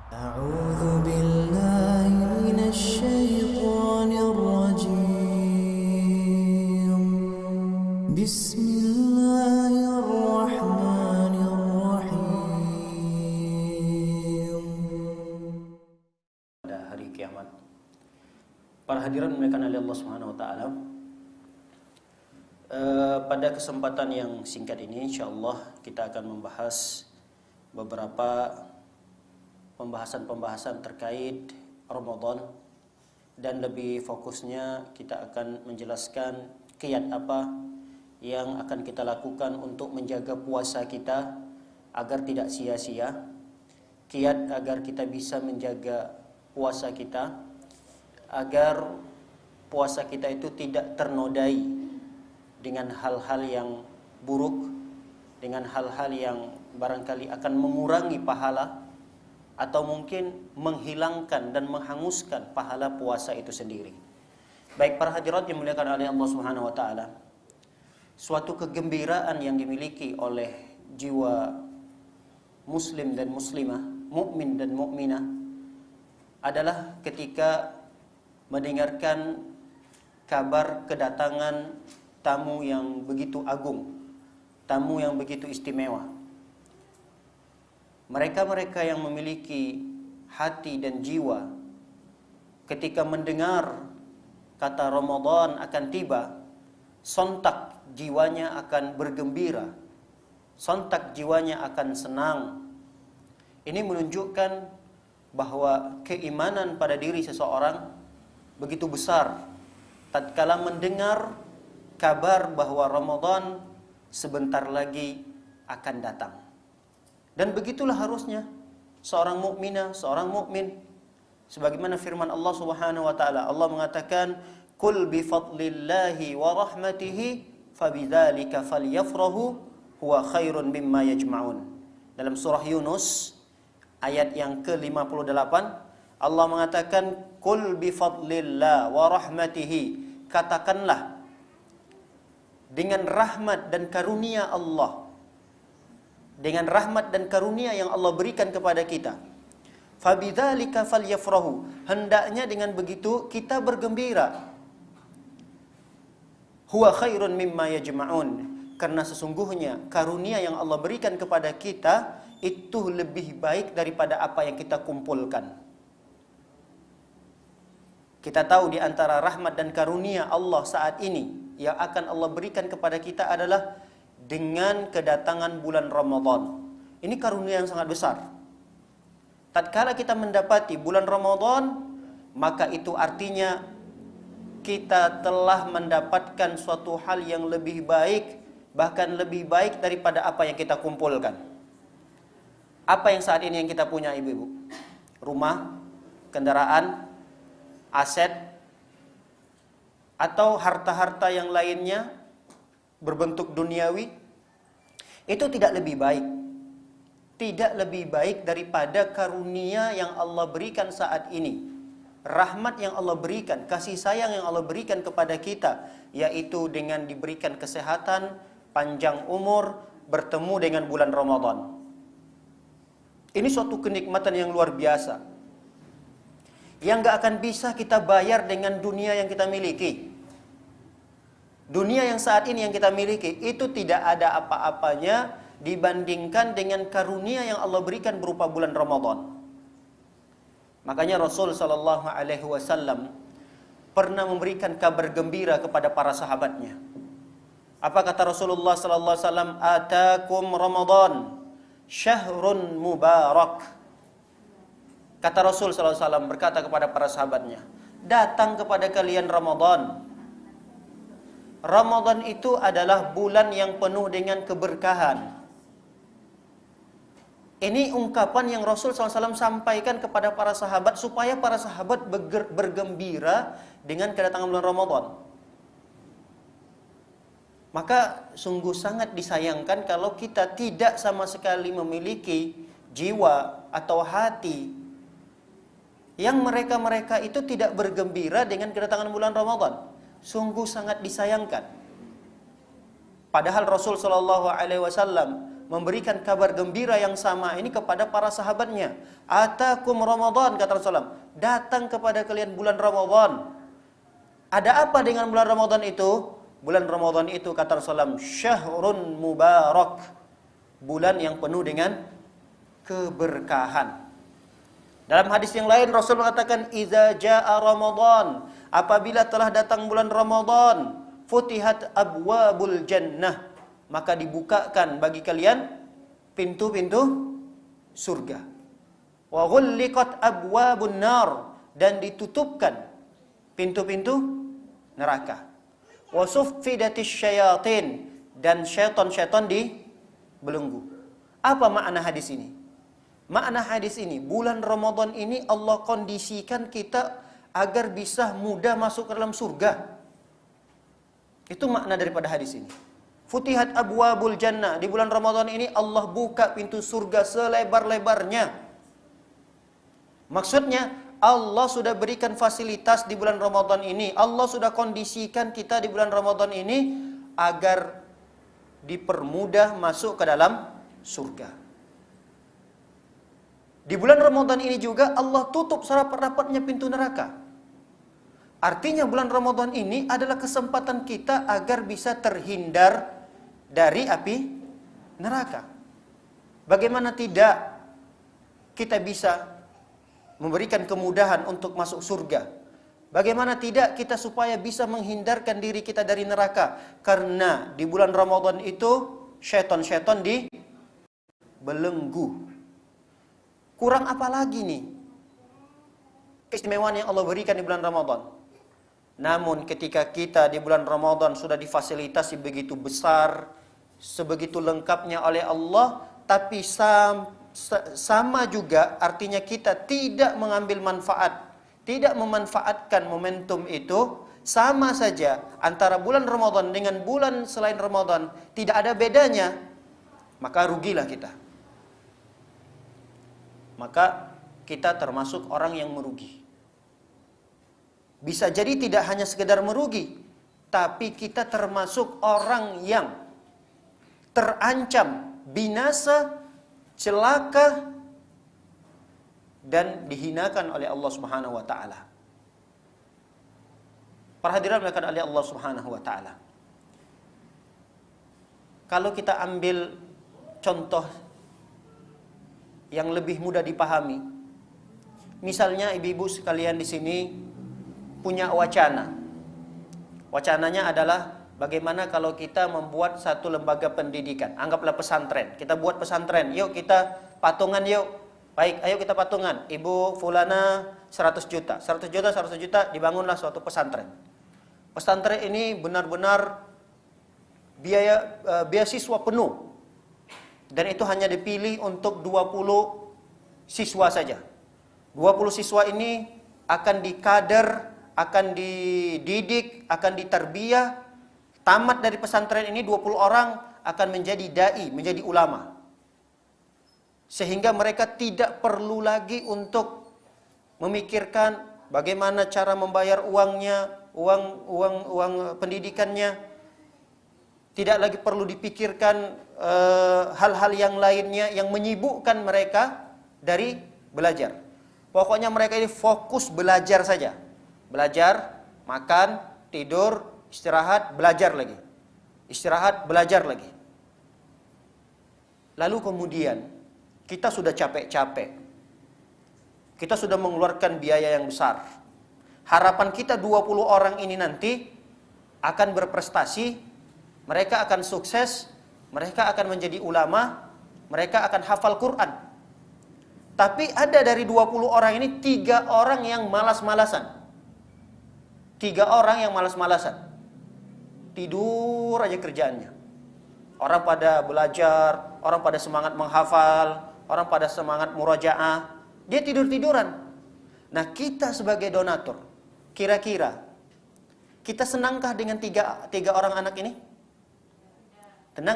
أعوذ بالله من الشيطان الرجيم بسم الله الرحمن الرحيم. Pada hari kiamat. Para hadirin dimuliakan oleh Allah Subhanahu wa taala. Pada kesempatan yang singkat ini insyaallah kita akan membahas beberapa pembahasan-pembahasan terkait Ramadan, dan lebih fokusnya kita akan menjelaskan kiat apa yang akan kita lakukan untuk menjaga puasa kita agar tidak sia-sia, kiat agar kita bisa menjaga puasa kita agar puasa kita itu tidak ternodai dengan hal-hal yang buruk, dengan hal-hal yang barangkali akan mengurangi pahala atau mungkin menghilangkan dan menghanguskan pahala puasa itu sendiri. Baik para hadirat yang dimuliakan oleh Allah Subhanahu wa taala, suatu kegembiraan yang dimiliki oleh jiwa muslim dan muslimah, mukmin dan mukminah adalah ketika mendengarkan kabar kedatangan tamu yang begitu agung, tamu yang begitu istimewa. Mereka-mereka yang memiliki hati dan jiwa ketika mendengar kata Ramadan akan tiba, sontak jiwanya akan bergembira, sontak jiwanya akan senang. Ini menunjukkan bahwa keimanan pada diri seseorang begitu besar tatkala mendengar kabar bahwa Ramadan sebentar lagi akan datang. Dan begitulah harusnya seorang mukminah, seorang mukmin. Sebagaimana firman Allah Subhanahu wa taala, Allah mengatakan, "Qul bi fadlillahi wa rahmatihi fabidzalika falyafrahu huwa khairun mimma yajma'un." Dalam surah Yunus ayat yang ke-58, Allah mengatakan, "Qul bi fadlillah wa rahmatihi." Katakanlah dengan rahmat dan karunia Allah, dengan rahmat dan karunia yang Allah berikan kepada kita, fabidzalika falyafrahu, hendaknya dengan begitu kita bergembira. Huwa khairun mimma yajma'un, karena sesungguhnya karunia yang Allah berikan kepada kita itu lebih baik daripada apa yang kita kumpulkan. Kita tahu di antara rahmat dan karunia Allah saat ini yang akan Allah berikan kepada kita adalah dengan kedatangan bulan Ramadan. Ini karunia yang sangat besar. Tatkala kita mendapati bulan Ramadan, maka itu artinya kita telah mendapatkan suatu hal yang lebih baik, bahkan lebih baik daripada apa yang kita kumpulkan. Apa yang saat ini yang kita punya, ibu-ibu? Rumah, kendaraan, aset, atau harta-harta yang lainnya berbentuk duniawi, itu tidak lebih baik. Tidak lebih baik daripada karunia yang Allah berikan saat ini. Rahmat yang Allah berikan, kasih sayang yang Allah berikan kepada kita, yaitu dengan diberikan kesehatan, panjang umur, bertemu dengan bulan Ramadan. Ini suatu kenikmatan yang luar biasa, yang gak akan bisa kita bayar dengan dunia yang kita miliki. Dunia yang saat ini yang kita miliki itu tidak ada apa-apanya dibandingkan dengan karunia yang Allah berikan berupa bulan Ramadan. Makanya Rasul sallallahu alaihi wasallam pernah memberikan kabar gembira kepada para sahabatnya. Apa kata Rasulullah sallallahu alaihi wasallam? "Atakum Ramadan syahrun mubarak." Kata Rasul sallallahu alaihi wasallam berkata kepada para sahabatnya, "Datang kepada kalian Ramadan. Ramadan itu adalah bulan yang penuh dengan keberkahan." Ini ungkapan yang Rasul SAW sampaikan kepada para sahabat supaya para sahabat bergembira dengan kedatangan bulan Ramadan. Maka sungguh sangat disayangkan kalau kita tidak sama sekali memiliki jiwa atau hati yang mereka-mereka itu tidak bergembira dengan kedatangan bulan Ramadan. Sungguh sangat disayangkan. Padahal Rasul sallallahu alaihi wasallam memberikan kabar gembira yang sama ini kepada para sahabatnya. Atakum Ramadan, kata Rasulullah, datang kepada kalian bulan Ramadan. Ada apa dengan bulan Ramadan itu? Bulan Ramadan itu, kata Rasulullah, syahrun mubarak, bulan yang penuh dengan keberkahan. Dalam hadis yang lain Rasul mengatakan, "Idza jaa Ramadan," apabila telah datang bulan Ramadan, "futihat abwabul jannah," maka dibukakan bagi kalian pintu-pintu surga. "Wa ghulliqat abwabun nar," dan ditutupkan pintu-pintu neraka. "Wa suffidatisy syayatin," dan syaitan-syaitan dibelenggu. Apa makna hadis ini? Makna hadis ini, bulan Ramadan ini Allah kondisikan kita agar bisa mudah masuk ke dalam surga. Itu makna daripada hadis ini. Futihat abwabul jannah, di bulan Ramadan ini Allah buka pintu surga selebar-lebarnya. Maksudnya Allah sudah berikan fasilitas di bulan Ramadan ini. Allah sudah kondisikan kita di bulan Ramadan ini agar dipermudah masuk ke dalam surga. Di bulan Ramadan ini juga Allah tutup serapat-rapatnya pintu neraka. Artinya bulan Ramadan ini adalah kesempatan kita agar bisa terhindar dari api neraka. Bagaimana tidak kita bisa memberikan kemudahan untuk masuk surga? Bagaimana tidak kita supaya bisa menghindarkan diri kita dari neraka? Karena di bulan Ramadan itu syaitan-syaitan dibelenggu. Kurang apa lagi nih keistimewaan yang Allah berikan di bulan Ramadan? Namun ketika kita di bulan Ramadan sudah difasilitasi begitu besar, sebegitu lengkapnya oleh Allah, tapi sama juga artinya kita tidak mengambil manfaat, tidak memanfaatkan momentum itu, sama saja antara bulan Ramadan dengan bulan selain Ramadan, tidak ada bedanya, maka rugilah kita. Maka kita termasuk orang yang merugi. Bisa jadi tidak hanya sekedar merugi, tapi kita termasuk orang yang terancam binasa, celaka, dan dihinakan oleh Allah Subhanahu wa taala. Para hadirin dimuliakan oleh Allah Subhanahu wa taala. Kalau kita ambil contoh yang lebih mudah dipahami, misalnya ibu-ibu sekalian di sini punya wacana. Wacananya adalah bagaimana kalau kita membuat satu lembaga pendidikan, anggaplah pesantren. Kita buat pesantren, yuk kita patungan yuk. Baik, ayo kita patungan. Ibu fulana 100 juta, 100 juta, 100 juta, dibangunlah suatu pesantren. Pesantren ini benar-benar beasiswa penuh. Dan itu hanya dipilih untuk 20 siswa saja. 20 siswa ini akan dikader, akan dididik, akan ditarbiyah. Tamat dari pesantren ini 20 orang akan menjadi dai, menjadi ulama. Sehingga mereka tidak perlu lagi untuk memikirkan bagaimana cara membayar uangnya, uang pendidikannya. Tidak lagi perlu dipikirkan hal-hal yang lainnya yang menyibukkan mereka dari belajar. Pokoknya mereka ini fokus belajar saja. Belajar, makan, tidur, istirahat, belajar lagi. Istirahat, belajar lagi. Lalu kemudian kita sudah capek-capek. Kita sudah mengeluarkan biaya yang besar. Harapan kita 20 orang ini nanti akan berprestasi. Mereka akan sukses, mereka akan menjadi ulama, mereka akan hafal Quran. Tapi ada dari 20 orang ini 3 orang yang malas-malasan. 3 orang yang malas-malasan. Tidur aja kerjaannya. Orang pada belajar, orang pada semangat menghafal, orang pada semangat murajaah. Dia tidur-tiduran. Nah, kita sebagai donatur, kira-kira kita senangkah dengan tiga orang anak ini?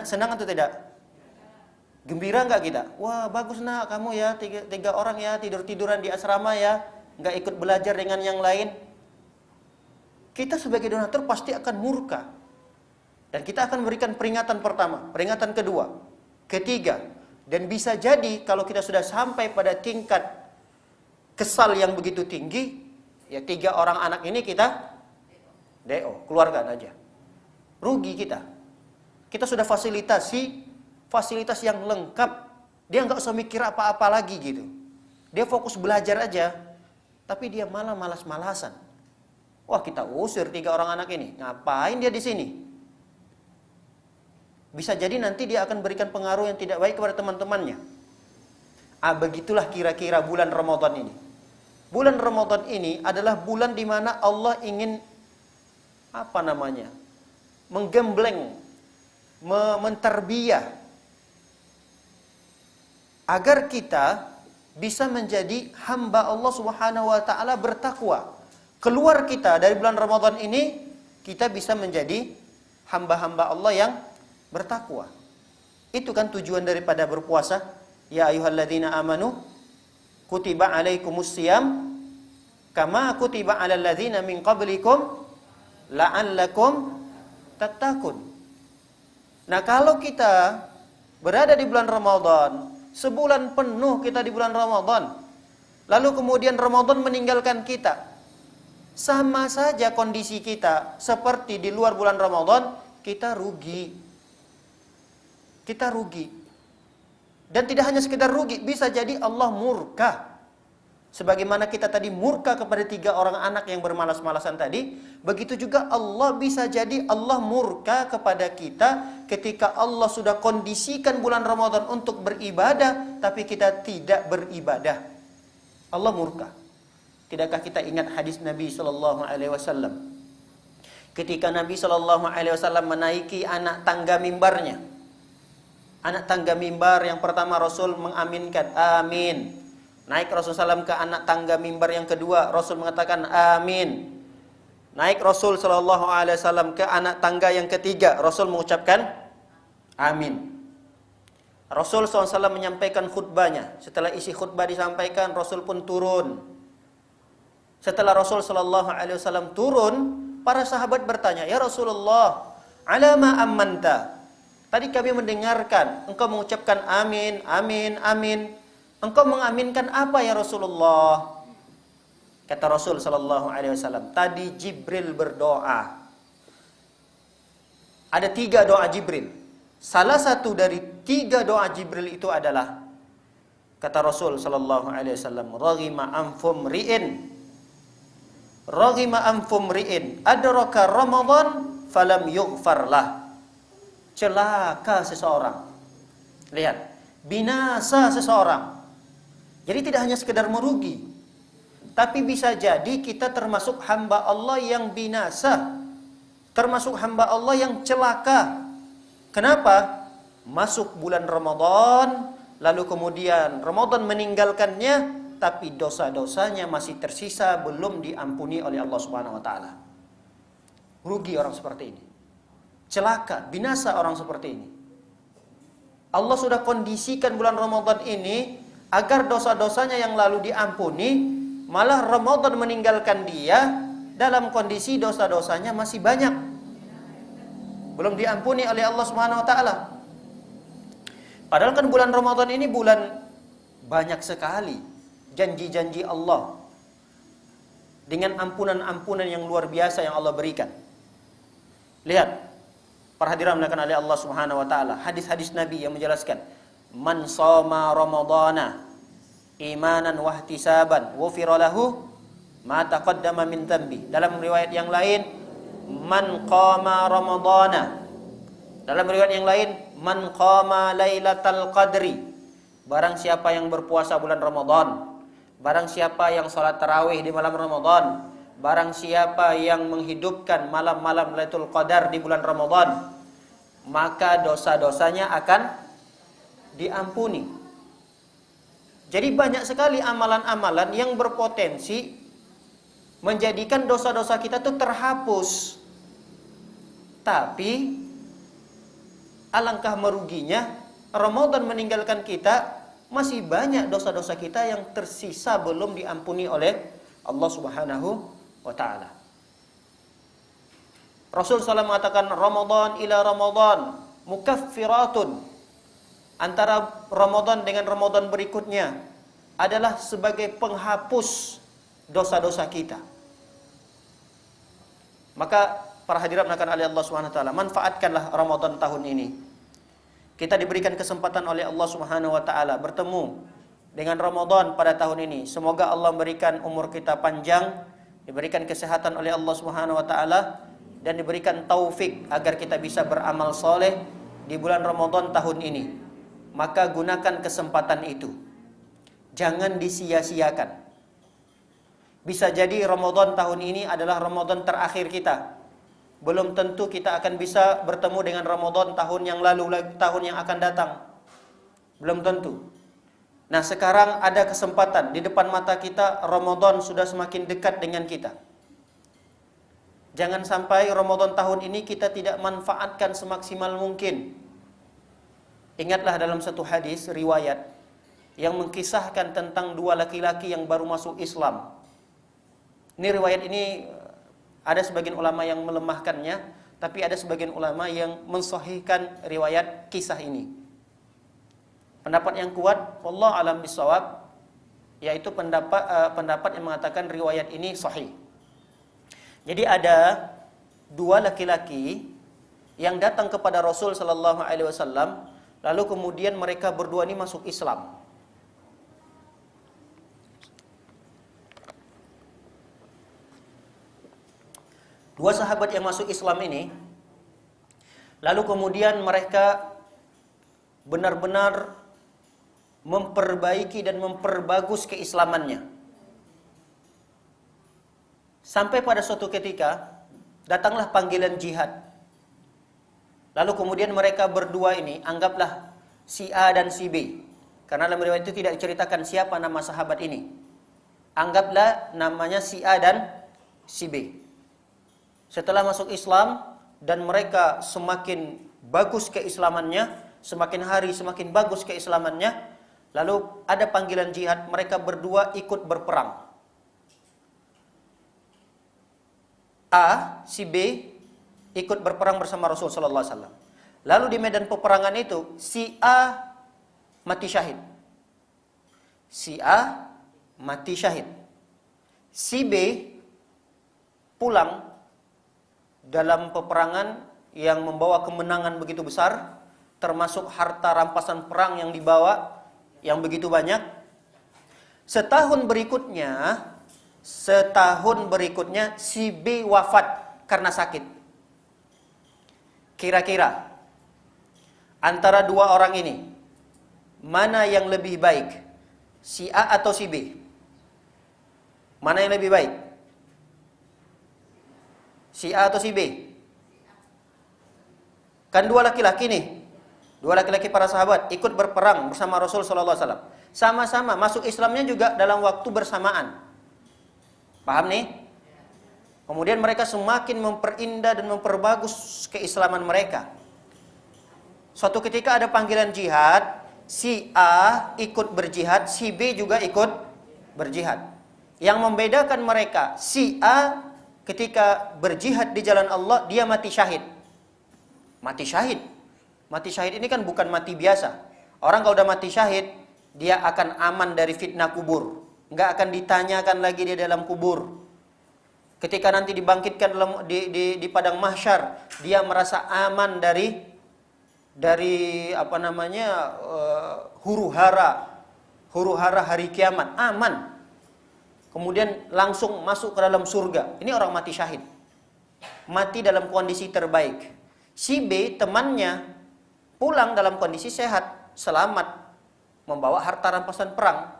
Senang atau tidak? Gembira enggak kita? Wah, bagus nak kamu ya, tiga orang ya, tidur-tiduran di asrama ya, enggak ikut belajar dengan yang lain. Kita sebagai donatur pasti akan murka. Dan kita akan memberikan peringatan pertama, peringatan kedua. ketiga. Dan bisa jadi kalau kita sudah sampai pada tingkat kesal yang begitu tinggi, ya 3 orang anak ini kita DO, keluarkan aja. Rugi kita. Kita sudah fasilitasi fasilitas yang lengkap. Dia nggak usah mikir apa-apa lagi gitu. Dia fokus belajar aja. Tapi dia malah malas-malasan. Wah, kita usir 3 orang anak ini. Ngapain dia di sini? Bisa jadi nanti dia akan berikan pengaruh yang tidak baik kepada teman-temannya. Begitulah kira-kira bulan Ramadan ini. Bulan Ramadan ini adalah bulan di mana Allah ingin menggembleng, menterbiah agar kita bisa menjadi hamba Allah Subhanahu wa taala bertakwa. Keluar kita dari bulan Ramadan ini, kita bisa menjadi hamba-hamba Allah yang bertakwa. Itu kan tujuan daripada berpuasa. Ya ayyuhalladzina amanu kutiba alaikumusiyam kama kutiba alal ladzina min qablikum la'allakum tattaqun. Nah, kalau kita berada di bulan Ramadan, sebulan penuh kita di bulan Ramadan, lalu kemudian Ramadan meninggalkan kita, sama saja kondisi kita seperti di luar bulan Ramadan, kita rugi. Kita rugi. Dan tidak hanya sekedar rugi, bisa jadi Allah murka. Sebagaimana kita tadi murka kepada 3 orang anak yang bermalas-malasan tadi, begitu juga Allah bisa jadi Allah murka kepada kita ketika Allah sudah kondisikan bulan Ramadan untuk beribadah, tapi kita tidak beribadah. Allah murka. Tidakkah kita ingat hadis Nabi SAW? Ketika Nabi SAW menaiki anak tangga mimbarnya. Anak tangga mimbar yang pertama Rasul mengaminkan, amin. Naik Rasulullah SAW ke anak tangga mimbar yang kedua, Rasul mengatakan amin. Naik Rasul SAW ke anak tangga yang ketiga, Rasul mengucapkan amin. Rasul SAW menyampaikan khutbahnya. Setelah isi khutbah disampaikan, Rasul pun turun. Setelah Rasul SAW turun, para sahabat bertanya, ya Rasulullah, alama ammanta. Tadi kami mendengarkan engkau mengucapkan amin, amin, amin. Engkau mengaminkan apa ya Rasulullah? Kata Rasul SAW, tadi Jibril berdoa. Ada 3 doa Jibril. Salah satu dari 3 doa Jibril itu adalah, kata Rasul SAW, raghima anfum ri'in. Raghima anfum ri'in. Adraka Ramadan falam yughfar lah. Celaka seseorang. Lihat, binasa seseorang. Jadi tidak hanya sekedar merugi, tapi bisa jadi kita termasuk hamba Allah yang binasa, termasuk hamba Allah yang celaka. Kenapa? Masuk bulan Ramadan, lalu kemudian Ramadan meninggalkannya, tapi dosa-dosanya masih tersisa, belum diampuni oleh Allah Subhanahu wa taala. Rugi orang seperti ini. Celaka, binasa orang seperti ini. Allah sudah kondisikan bulan Ramadan ini agar dosa-dosanya yang lalu diampuni, malah Ramadan meninggalkan dia dalam kondisi dosa-dosanya masih banyak, belum diampuni oleh Allah Subhanahu wa taala. Padahal kan bulan Ramadan ini bulan banyak sekali janji-janji Allah dengan ampunan-ampunan yang luar biasa yang Allah berikan. Lihat, para hadirin dimuliakan oleh Allah Subhanahu wa taala, hadis-hadis Nabi yang menjelaskan, man shoma ramadhana imanan wa ihtisaban ghufira lahu ma taqaddama min dhanbi. Dalam riwayat yang lain, man qama ramadhana. Dalam riwayat yang lain, man qama lailatal qadri. Barang siapa yang berpuasa bulan Ramadan, barang siapa yang salat tarawih di malam Ramadan, barang siapa yang menghidupkan malam-malam Lailatul Qadar di bulan Ramadan, maka dosa-dosanya akan diampuni. Jadi banyak sekali amalan-amalan yang berpotensi menjadikan dosa-dosa kita itu terhapus. Tapi alangkah meruginya, Ramadan meninggalkan kita, masih banyak dosa-dosa kita yang tersisa belum diampuni oleh Allah Subhanahu wa taala. Rasul SAW mengatakan, Ramadan ila Ramadan mukaffiratun antara Ramadan dengan Ramadan berikutnya adalah sebagai penghapus dosa-dosa kita. Maka para hadirin akan oleh Allah Subhanahu wa taala, manfaatkanlah Ramadan tahun ini. Kita diberikan kesempatan oleh Allah Subhanahu wa taala bertemu dengan Ramadan pada tahun ini. Semoga Allah memberikan umur kita panjang, diberikan kesehatan oleh Allah Subhanahu wa taala, dan diberikan taufik agar kita bisa beramal soleh di bulan Ramadan tahun ini. Maka gunakan kesempatan itu. Jangan disia-siakan. Bisa jadi Ramadan tahun ini adalah Ramadan terakhir kita. Belum tentu kita akan bisa bertemu dengan Ramadan tahun yang lalu, tahun yang akan datang. Belum tentu. Nah, sekarang ada kesempatan di depan mata kita, Ramadan sudah semakin dekat dengan kita. Jangan sampai Ramadan tahun ini kita tidak manfaatkan semaksimal mungkin. Ingatlah dalam satu hadis riwayat yang mengkisahkan tentang dua laki-laki yang baru masuk Islam. Ini riwayat ini ada sebagian ulama yang melemahkannya, tapi ada sebagian ulama yang mensahihkan riwayat kisah ini. Pendapat yang kuat, wallahu alam bisawab, yaitu pendapat yang mengatakan riwayat ini sahih. Jadi ada dua laki-laki yang datang kepada Rasul sallallahu alaihi wasallam, lalu kemudian mereka berdua ini masuk Islam. Dua sahabat yang masuk Islam ini, lalu kemudian mereka benar-benar memperbaiki dan memperbagus keislamannya. Sampai pada suatu ketika, datanglah panggilan jihad. Lalu kemudian mereka berdua ini, anggaplah si A dan si B. Karena dalam riwayat itu tidak diceritakan siapa nama sahabat ini. Anggaplah namanya si A dan si B. Setelah masuk Islam dan mereka semakin bagus keislamannya, semakin hari semakin bagus keislamannya, lalu ada panggilan jihad, mereka berdua ikut berperang. A, si B ikut berperang bersama Rasul sallallahu alaihi wasallam. Lalu di medan peperangan itu si A mati syahid. Si A mati syahid. Si B pulang dalam peperangan yang membawa kemenangan begitu besar, termasuk harta rampasan perang yang dibawa yang begitu banyak. Setahun berikutnya si B wafat karena sakit. Kira-kira antara dua orang ini, mana yang lebih baik? Si A atau si B? Mana yang lebih baik? Si A atau si B? Kan dua laki-laki nih. Dua laki-laki para sahabat ikut berperang bersama Rasul sallallahu alaihi wasallam. Sama-sama masuk Islamnya juga dalam waktu bersamaan. Paham nih? Kemudian mereka semakin memperindah dan memperbagus keislaman mereka. Suatu ketika ada panggilan jihad, si A ikut berjihad, si B juga ikut berjihad. Yang membedakan mereka, si A ketika berjihad di jalan Allah, dia mati syahid. Mati syahid. Mati syahid ini kan bukan mati biasa. Orang kalau udah mati syahid, dia akan aman dari fitnah kubur. Nggak akan ditanyakan lagi di dalam kubur. Ketika nanti dibangkitkan di padang mahsyar, dia merasa aman dari huru-hara hari kiamat, aman. Kemudian langsung masuk ke dalam surga. Ini orang mati syahid. Mati dalam kondisi terbaik. Si B, temannya, pulang dalam kondisi sehat, selamat, membawa harta rampasan perang.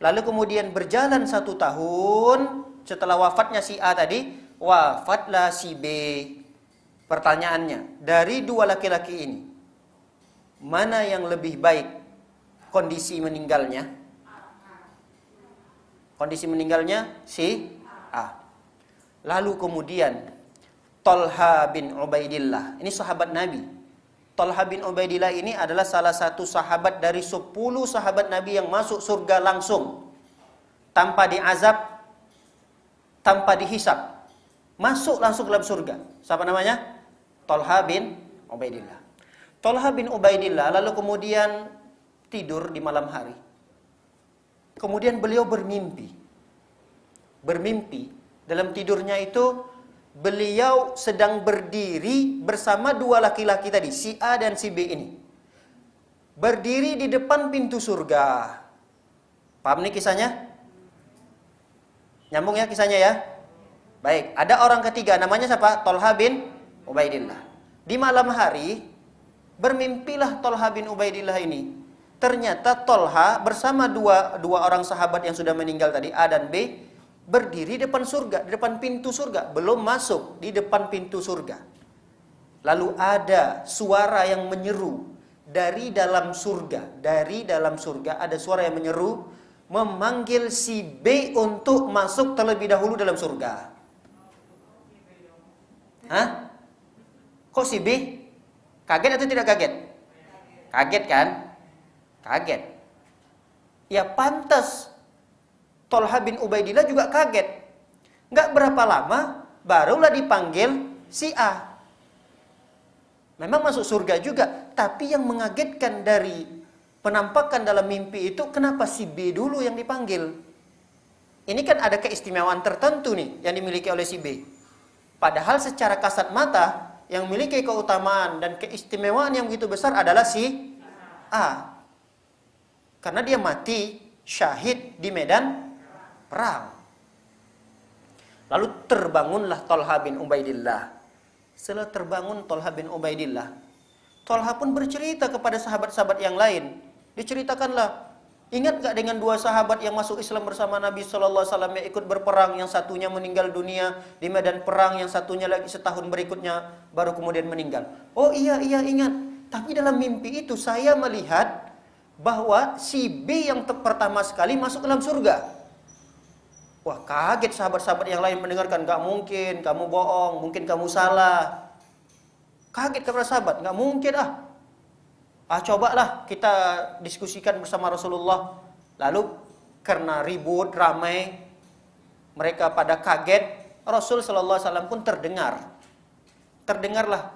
Lalu kemudian berjalan 1 tahun, setelah wafatnya si A tadi, wafatlah si B. Pertanyaannya, dari dua laki-laki ini, mana yang lebih baik kondisi meninggalnya? Kondisi meninggalnya si A. Lalu kemudian Talha bin Ubaidillah, ini sahabat Nabi. Talha bin Ubaidillah ini adalah salah satu sahabat dari 10 sahabat Nabi yang masuk surga langsung, tanpa diazab, tanpa dihisab, masuk langsung dalam surga. Siapa namanya? Talha bin Ubaidillah. Tolha bin Ubaidillah lalu kemudian tidur di malam hari. Kemudian beliau bermimpi. Bermimpi dalam tidurnya itu beliau sedang berdiri bersama dua laki-laki tadi, si A dan si B ini. Berdiri di depan pintu surga. Paham nih kisahnya? Nyambung ya kisahnya ya? Baik, ada orang ketiga namanya siapa? Tolha bin Ubaidillah. Di malam hari bermimpilah Tolha bin Ubaidillah ini. Ternyata Tolha bersama dua orang sahabat yang sudah meninggal tadi, A dan B, berdiri di depan surga, di depan pintu surga, belum masuk, di depan pintu surga. Lalu ada suara yang menyeru dari dalam surga. Dari dalam surga ada suara yang menyeru, memanggil si B untuk masuk terlebih dahulu dalam surga. Hah? Kok si B? Kaget atau tidak kaget? Kaget kan? Kaget. Ya pantas. Tolha bin Ubaidillah juga kaget. Nggak berapa lama, barulah dipanggil si A. Memang masuk surga juga. Tapi yang mengagetkan dari penampakan dalam mimpi itu, kenapa si B dulu yang dipanggil? Ini kan ada keistimewaan tertentu nih yang dimiliki oleh si B. Padahal secara kasat mata yang memiliki keutamaan dan keistimewaan yang begitu besar adalah si A. Karena dia mati syahid di medan perang. Lalu terbangunlah Tolha bin Ubaidillah. Setelah terbangun Tolha bin Ubaidillah, Tolha pun bercerita kepada sahabat-sahabat yang lain. Diceritakanlah, ingat gak dengan dua sahabat yang masuk Islam bersama Nabi SAW yang ikut berperang, yang satunya meninggal dunia di medan perang, yang satunya lagi setahun berikutnya baru kemudian meninggal. Oh iya ingat. Tapi dalam mimpi itu saya melihat bahwa si B yang pertama sekali masuk dalam surga. Wah, kaget sahabat-sahabat yang lain mendengarkan. Gak mungkin, kamu bohong, mungkin kamu salah. Kaget kepada sahabat, gak mungkin cobalah kita diskusikan bersama Rasulullah. Lalu karena ribut, ramai, mereka pada kaget, Rasul sallallahu alaihi wasallam pun terdengar. Terdengarlah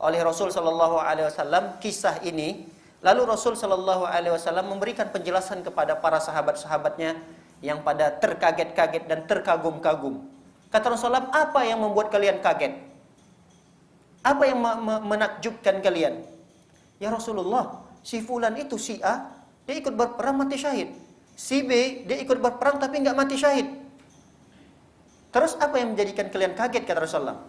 oleh Rasul sallallahu alaihi wasallam kisah ini. Lalu Rasul sallallahu alaihi wasallam memberikan penjelasan kepada para sahabat-sahabatnya yang pada terkaget-kaget dan terkagum-kagum. Kata Rasulullah, apa yang membuat kalian kaget? Apa yang menakjubkan kalian? Ya Rasulullah, si fulan itu si A, dia ikut berperang mati syahid. Si B, dia ikut berperang tapi nggak mati syahid. Terus apa yang menjadikan kalian kaget, kata Rasulullah?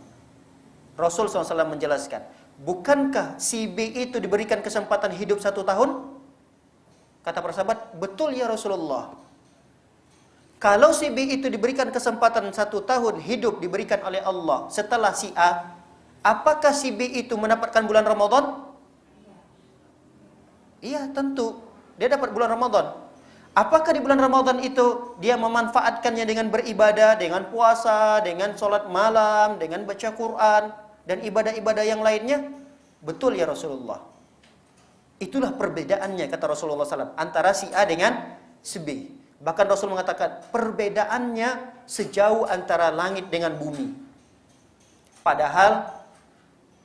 Rasul SAW menjelaskan, bukankah si B itu diberikan kesempatan hidup 1 tahun? Kata para sahabat, betul ya Rasulullah. Kalau si B itu diberikan kesempatan 1 tahun hidup diberikan oleh Allah setelah si A, apakah si B itu mendapatkan bulan Ramadan? Iya, tentu. Dia dapat bulan Ramadan. Apakah di bulan Ramadan itu dia memanfaatkannya dengan beribadah, dengan puasa, dengan sholat malam, dengan baca Quran, dan ibadah-ibadah yang lainnya? Betul ya Rasulullah. Itulah perbedaannya, kata Rasulullah SAW, antara si A dengan si B. Bahkan Rasul mengatakan, perbedaannya sejauh antara langit dengan bumi. Padahal,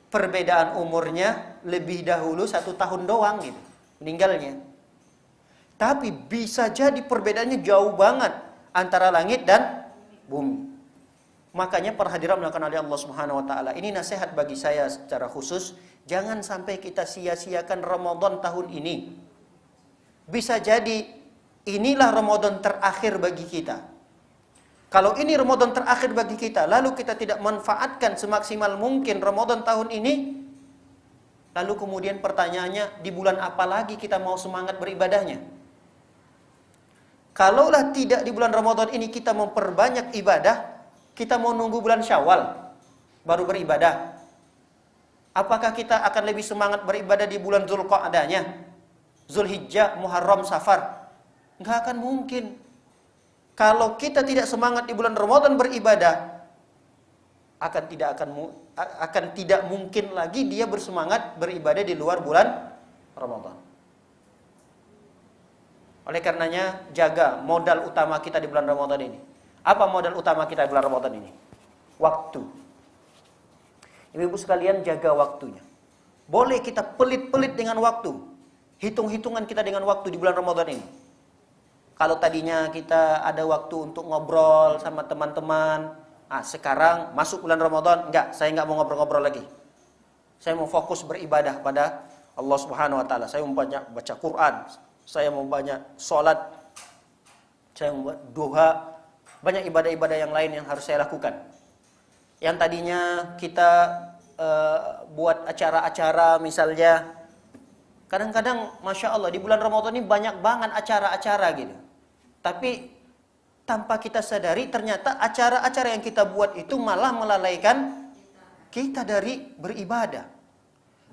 perbedaan umurnya lebih dahulu 1 tahun doang gitu, meninggalnya. Tapi bisa jadi perbedaannya jauh banget antara langit dan bumi. Makanya para hadirin dimuliakan oleh Allah Subhanahu wa taala. Ini nasihat bagi saya secara khusus, jangan sampai kita sia-siakan Ramadan tahun ini. Bisa jadi inilah Ramadan terakhir bagi kita. Kalau ini Ramadan terakhir bagi kita, lalu kita tidak manfaatkan semaksimal mungkin Ramadan tahun ini, lalu kemudian pertanyaannya, di bulan apa lagi kita mau semangat beribadahnya? Kalaulah tidak di bulan Ramadan ini kita memperbanyak ibadah, kita mau nunggu bulan Syawal baru beribadah. Apakah kita akan lebih semangat beribadah di bulan Zulqa'dahnya, Zulhijjah, Muharram, Safar? Nggak akan mungkin. Kalau kita tidak semangat di bulan Ramadan beribadah, akan tidak mungkin lagi dia bersemangat beribadah di luar bulan Ramadan. Oleh karenanya, jaga modal utama kita di bulan Ramadan ini. Apa modal utama kita di bulan Ramadan ini? Waktu. Ibu-ibu sekalian, jaga waktunya. Boleh kita pelit-pelit dengan waktu. Hitung-hitungan kita dengan waktu di bulan Ramadan ini. Kalau tadinya kita ada waktu untuk ngobrol sama teman-teman, sekarang masuk bulan Ramadan, saya enggak mau ngobrol-ngobrol lagi. Saya mau fokus beribadah pada Allah Subhanahu wa taala. Saya mau banyak baca Quran, saya mau banyak sholat, saya mau buat duha, banyak ibadah-ibadah yang lain yang harus saya lakukan. Yang tadinya kita buat acara-acara misalnya, kadang-kadang Masya Allah di bulan Ramadan ini banyak banget acara-acara gitu. Tapi tanpa kita sadari ternyata acara-acara yang kita buat itu malah melalaikan kita dari beribadah.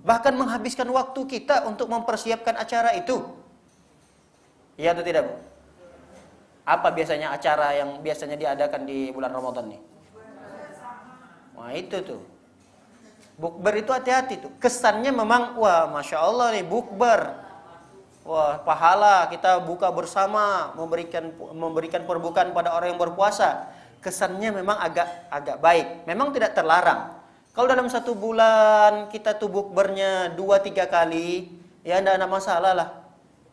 Bahkan menghabiskan waktu kita untuk mempersiapkan acara itu. Iya atau tidak, Bu? Apa biasanya acara yang biasanya diadakan di bulan Ramadan nih? Wah, itu tuh. Bukber itu hati-hati tuh. Kesannya memang, wah Masya Allah nih bukber. Wah, pahala kita buka bersama, memberikan perbukaan pada orang yang berpuasa. Kesannya memang agak baik. Memang tidak terlarang. Kalau dalam satu bulan kita tuh bukbernya 2-3 kali, ya tidak ada masalah lah.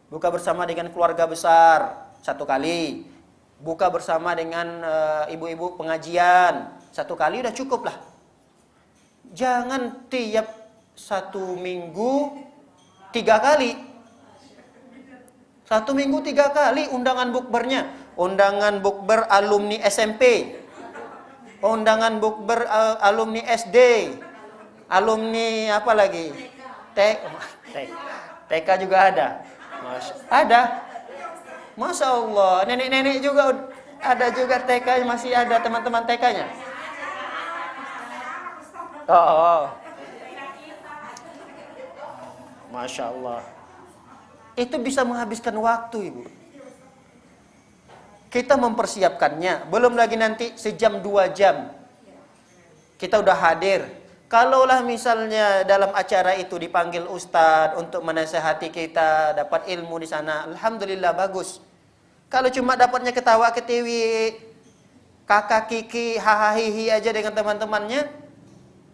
Buka bersama dengan keluarga besar 1 kali. Buka bersama dengan ibu-ibu pengajian 1 kali udah cukup lah. Jangan tiap 1 minggu 3 kali. 1 minggu 3 kali undangan bukbernya. Undangan bukber alumni SMP. Undangan bukber alumni SD. Alumni apa lagi? TK juga ada. Ada. Masya Allah. Nenek-nenek juga ada juga TK, masih ada teman-teman TK-nya. Oh. Masya Allah. Itu bisa menghabiskan waktu, Ibu. Kita mempersiapkannya. Belum lagi nanti sejam 2 jam. Kita udah hadir. Kalaulah misalnya dalam acara itu dipanggil ustadz untuk menasehati kita, dapat ilmu di sana, alhamdulillah bagus. Kalau cuma dapatnya ketawa ketiwi, kakak kiki, hahaha aja dengan teman-temannya,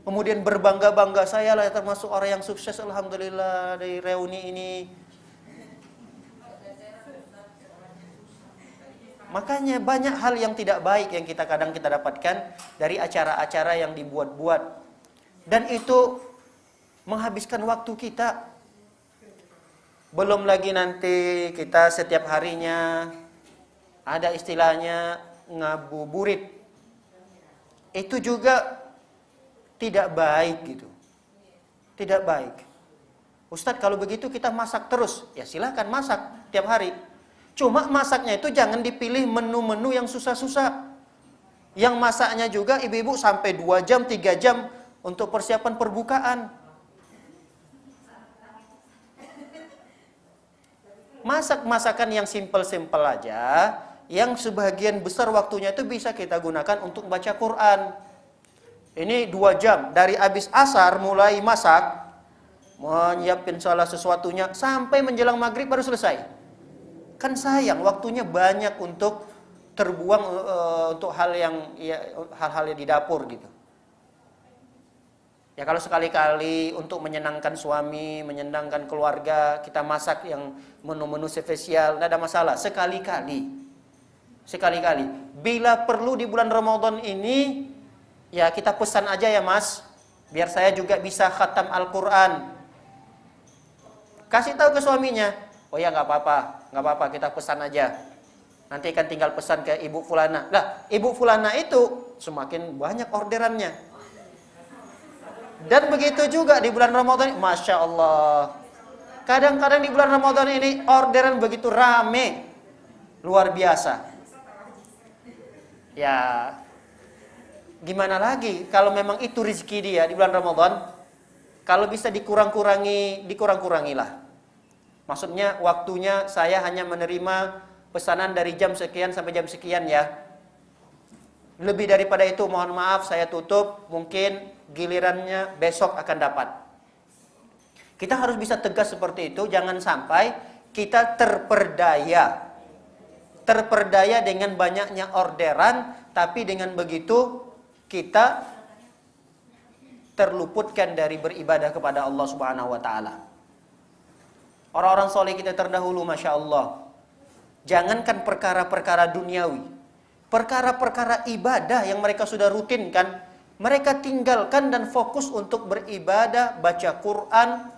kemudian berbangga-bangga, saya lah termasuk orang yang sukses alhamdulillah dari reuni ini. Makanya banyak hal yang tidak baik yang kadang kita dapatkan dari acara-acara yang dibuat-buat. Dan itu menghabiskan waktu kita. Belum lagi nanti kita setiap harinya ada istilahnya ngabuburit. Itu juga tidak baik gitu. Tidak baik. Ustadz, kalau begitu kita masak terus. Ya silakan masak tiap hari. Cuma masaknya itu jangan dipilih menu-menu yang susah-susah. Yang masaknya juga ibu-ibu sampai 2 jam, 3 jam untuk persiapan perbukaan. Masak masakan yang simpel-simpel aja, yang sebagian besar waktunya itu bisa kita gunakan untuk baca Quran. Ini 2 jam, dari habis asar mulai masak, menyiapkan salah sesuatunya, sampai menjelang maghrib baru selesai. Kan sayang, waktunya banyak untuk terbuang untuk hal-hal yang di dapur gitu. Ya kalau sekali-kali untuk menyenangkan suami, menyenangkan keluarga, kita masak yang menu-menu spesial, tidak ada masalah. Sekali-kali. Bila perlu di bulan Ramadan ini, ya kita pesan aja ya mas, biar saya juga bisa khatam Al-Quran. Kasih tahu ke suaminya, oh ya nggak apa-apa, kita pesan aja. Nanti kan tinggal pesan ke Ibu Fulana. Lah, Ibu Fulana itu semakin banyak orderannya. Dan begitu juga di bulan Ramadan, Masya Allah. Kadang-kadang di bulan Ramadan ini orderan begitu rame. Luar biasa. Ya, gimana lagi kalau memang itu rezeki dia di bulan Ramadan. Kalau bisa dikurang-kurangilah. Maksudnya waktunya saya hanya menerima pesanan dari jam sekian sampai jam sekian ya. Lebih daripada itu mohon maaf saya tutup, mungkin gilirannya besok akan dapat. Kita harus bisa tegas seperti itu, jangan sampai kita terperdaya dengan banyaknya orderan, tapi dengan begitu kita terluputkan dari beribadah kepada Allah Subhanahu wa taala. Orang-orang soleh kita terdahulu, Masya Allah, jangankan perkara-perkara duniawi, perkara-perkara ibadah yang mereka sudah rutinkan, mereka tinggalkan dan fokus untuk beribadah, baca Quran,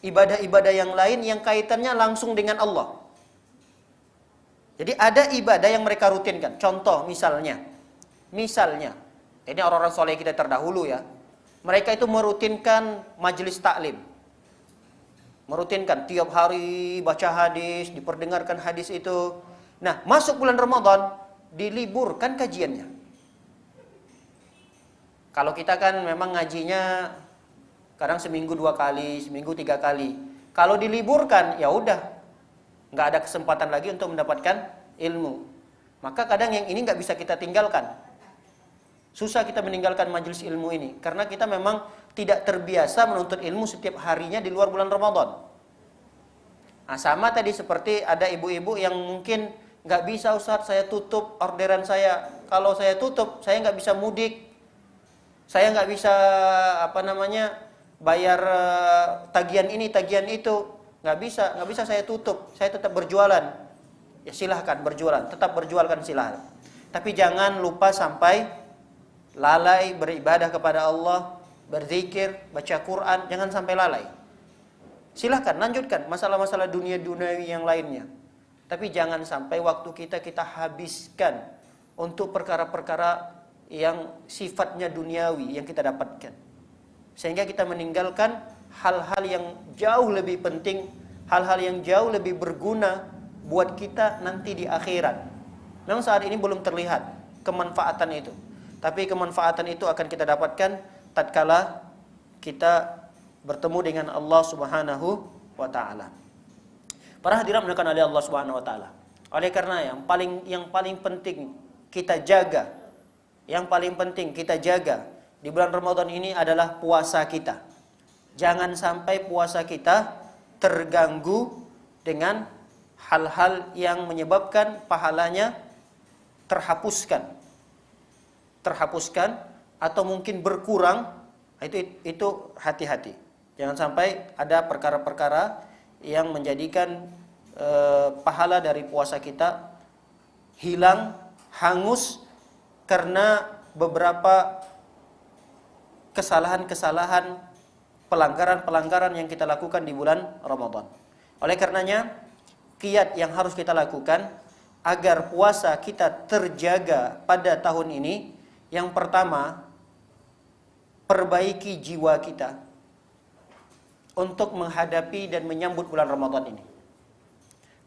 ibadah-ibadah yang lain yang kaitannya langsung dengan Allah. Jadi ada ibadah yang mereka rutinkan. Contoh misalnya, ini orang-orang soleh kita terdahulu ya, mereka itu merutinkan majelis taklim. Merutinkan tiap hari baca hadis, diperdengarkan hadis itu. Nah, masuk bulan Ramadan, diliburkan kajiannya. Kalau kita kan memang ngajinya kadang seminggu 2 kali, seminggu 3 kali. Kalau diliburkan, ya udah, nggak ada kesempatan lagi untuk mendapatkan ilmu. Maka kadang yang ini nggak bisa kita tinggalkan. Susah kita meninggalkan majelis ilmu ini, karena kita memang tidak terbiasa menuntut ilmu setiap harinya di luar bulan Ramadan. Nah, sama tadi seperti ada ibu-ibu yang mungkin nggak bisa, Ustaz, saya tutup orderan saya. Kalau saya tutup, saya nggak bisa mudik. Saya nggak bisa bayar tagihan ini, tagihan itu. Nggak bisa saya tutup. Saya tetap berjualan. Ya silahkan berjualan, tetap berjualkan silahkan. Tapi jangan lupa sampai lalai beribadah kepada Allah, berzikir, baca Quran, jangan sampai lalai. Silahkan lanjutkan masalah-masalah dunia-duniawi yang lainnya. Tapi jangan sampai waktu kita habiskan untuk perkara-perkara yang sifatnya duniawi yang kita dapatkan. Sehingga kita meninggalkan hal-hal yang jauh lebih penting, hal-hal yang jauh lebih berguna buat kita nanti di akhirat. Memang saat ini belum terlihat kemanfaatan itu. Tapi kemanfaatan itu akan kita dapatkan tatkala kita bertemu dengan Allah Subhanahu wa taala. Para hadirin dimuliakan oleh Allah Subhanahu wa taala. Oleh karena yang paling penting kita jaga, di bulan Ramadan ini adalah puasa kita. Jangan sampai puasa kita terganggu dengan hal-hal yang menyebabkan pahalanya terhapuskan atau mungkin berkurang. Itu hati-hati. Jangan sampai ada perkara-perkara yang menjadikan pahala dari puasa kita hilang, hangus karena beberapa kesalahan-kesalahan, pelanggaran-pelanggaran yang kita lakukan di bulan Ramadan. Oleh karenanya, kiat yang harus kita lakukan agar puasa kita terjaga pada tahun ini, yang pertama, perbaiki jiwa kita untuk menghadapi dan menyambut bulan Ramadan ini.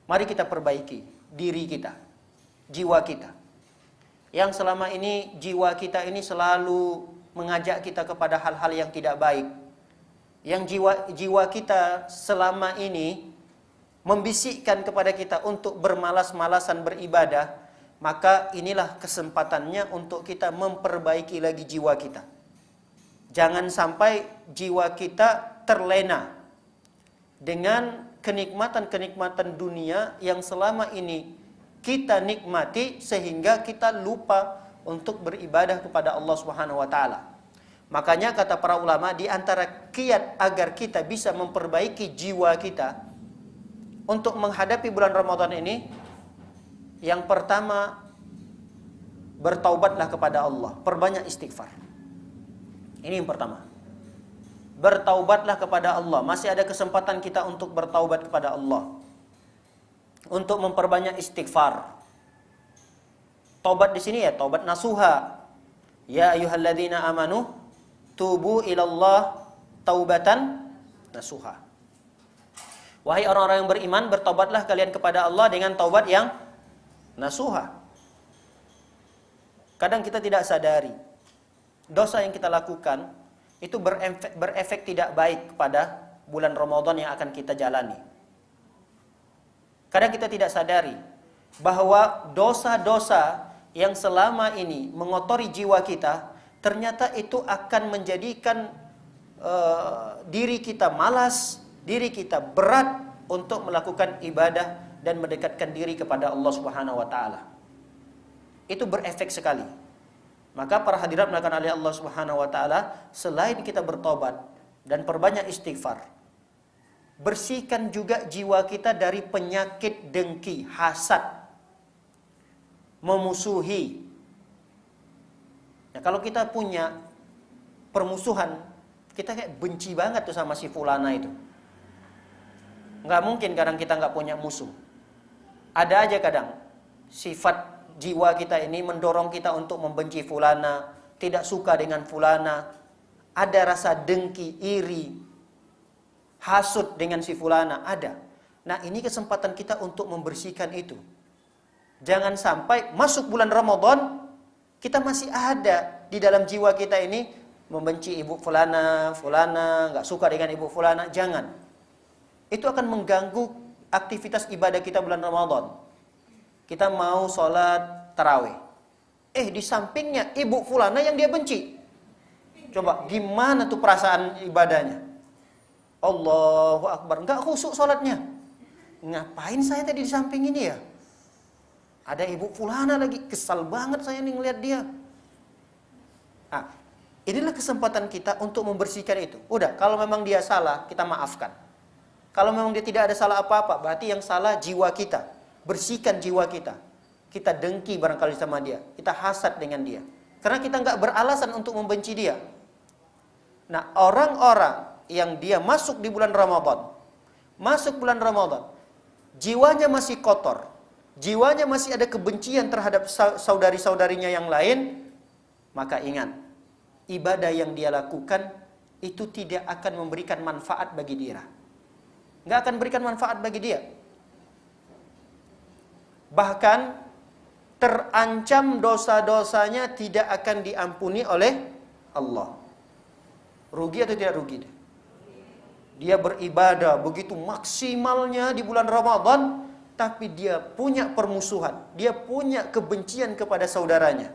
Mari kita perbaiki diri kita, jiwa kita. Yang selama ini jiwa kita ini selalu mengajak kita kepada hal-hal yang tidak baik. Yang jiwa kita selama ini membisikkan kepada kita untuk bermalas-malasan beribadah, maka inilah kesempatannya untuk kita memperbaiki lagi jiwa kita. Jangan sampai jiwa kita terlena dengan kenikmatan-kenikmatan dunia yang selama ini kita nikmati sehingga kita lupa untuk beribadah kepada Allah Subhanahu wa taala. Makanya kata para ulama, di antara kiat agar kita bisa memperbaiki jiwa kita untuk menghadapi bulan Ramadan ini, yang pertama, bertaubatlah kepada Allah, perbanyak istighfar. Ini yang pertama. Bertaubatlah kepada Allah. Masih ada kesempatan kita untuk bertaubat kepada Allah, untuk memperbanyak istighfar. Taubat di sini ya taubat nasuha. Ya ayyuhalladzina amanu tubu ilallah taubatan nasuha. Wahai orang-orang yang beriman, bertaubatlah kalian kepada Allah dengan taubat yang nasuha. Kadang kita tidak sadari dosa yang kita lakukan itu berefek tidak baik kepada bulan Ramadan yang akan kita jalani. Kadang kita tidak sadari bahwa dosa-dosa yang selama ini mengotori jiwa kita, ternyata itu akan menjadikan diri kita malas, diri kita berat untuk melakukan ibadah dan mendekatkan diri kepada Allah Subhanahu wa taala. Itu berefek sekali. Maka para hadirat melakukan oleh Allah Subhanahu wa taala, selain kita bertobat dan perbanyak istighfar, bersihkan juga jiwa kita dari penyakit dengki, hasad, memusuhi. Nah, kalau kita punya permusuhan, kita kayak benci banget tuh sama si fulana itu. Nggak mungkin kadang kita nggak punya musuh. Ada aja kadang sifat jiwa kita ini mendorong kita untuk membenci fulana, tidak suka dengan fulana, ada rasa dengki, iri, hasud dengan si fulana, ada. Nah, ini kesempatan kita untuk membersihkan itu. Jangan sampai masuk bulan Ramadan, kita masih ada di dalam jiwa kita ini membenci ibu fulana, nggak suka dengan ibu fulana, jangan. Itu akan mengganggu aktivitas ibadah kita bulan Ramadan. Kita mau sholat tarawih. Di sampingnya ibu fulana yang dia benci. Coba, gimana tuh perasaan ibadahnya? Allahu Akbar, nggak khusyuk sholatnya. Ngapain saya tadi di samping ini ya? Ada ibu fulana lagi, kesal banget saya nih ngeliat dia. Nah, inilah kesempatan kita untuk membersihkan itu. Udah, kalau memang dia salah, kita maafkan. Kalau memang dia tidak ada salah apa-apa, berarti yang salah jiwa kita. Bersihkan jiwa kita. Kita dengki barangkali sama dia, kita hasad dengan dia, karena kita nggak beralasan untuk membenci dia. Nah, orang-orang yang dia masuk di bulan Ramadan, jiwanya masih kotor, jiwanya masih ada kebencian terhadap saudari-saudarinya yang lain, maka ingat, ibadah yang dia lakukan itu tidak akan memberikan manfaat bagi dia. Nggak akan berikan manfaat bagi dia. Bahkan terancam dosa-dosanya tidak akan diampuni oleh Allah. Rugi atau tidak rugi? Dia beribadah begitu maksimalnya di bulan Ramadan, tapi dia punya permusuhan, dia punya kebencian kepada saudaranya.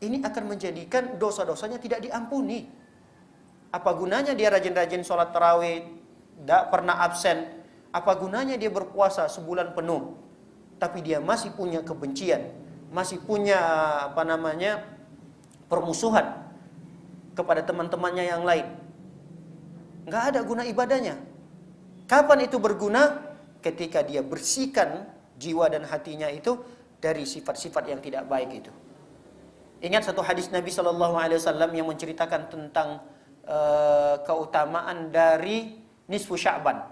Ini akan menjadikan dosa-dosanya tidak diampuni. Apa gunanya dia rajin-rajin sholat tarawih, tidak pernah absen? Apa gunanya dia berpuasa sebulan penuh, tapi dia masih punya kebencian, masih punya permusuhan kepada teman-temannya yang lain? Nggak ada guna ibadahnya. Kapan itu berguna? Ketika dia bersihkan jiwa dan hatinya itu dari sifat-sifat yang tidak baik itu. Ingat satu hadis Nabi SAW yang menceritakan tentang keutamaan dari nisfu Sya'ban.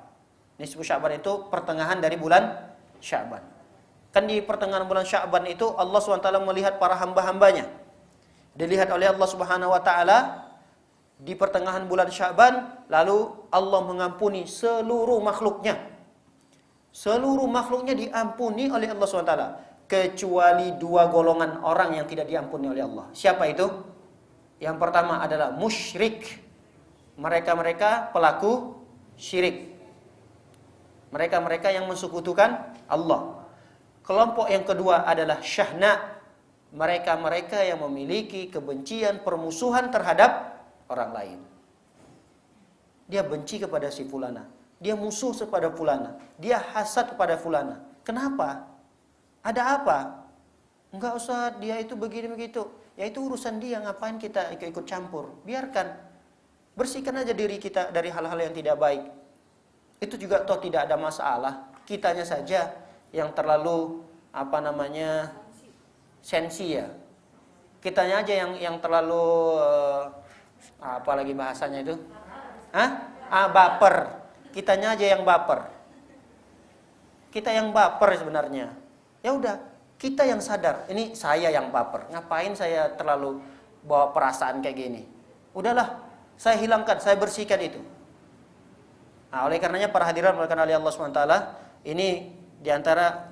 Nisfu Sya'ban itu pertengahan dari bulan Sya'ban. Kan di pertengahan bulan Sya'ban itu Allah SWT melihat para hamba-hambanya. Dilihat oleh Allah Subhanahu wa taala di pertengahan bulan Sya'ban, lalu Allah mengampuni seluruh makhluknya. Seluruh makhluknya diampuni oleh Allah SWT, kecuali dua golongan orang yang tidak diampuni oleh Allah. Siapa itu? Yang pertama adalah musyrik. Mereka-mereka pelaku syirik. Mereka-mereka yang mensekutukan Allah. Kelompok yang kedua adalah syahna. Mereka-mereka yang memiliki kebencian, permusuhan terhadap orang lain. Dia benci kepada si fulana, dia musuh kepada fulana, dia hasad kepada fulana. Kenapa? Ada apa? Enggak usah, dia itu begini begitu. Ya itu urusan dia, ngapain kita ikut campur? Biarkan. Bersihkan aja diri kita dari hal-hal yang tidak baik. Itu juga toh tidak ada masalah. Kitanya saja yang terlalu sensi ya. Kitanya aja yang terlalu apalagi bahasanya itu? Baper. Kitanya aja yang baper. Kita yang baper sebenarnya. Ya udah, kita yang sadar, ini saya yang baper. Ngapain saya terlalu bawa perasaan kayak gini? Udahlah, saya hilangkan, saya bersihkan itu. Nah, oleh karenanya para hadirin melakukan oleh Allah SWT, ini diantara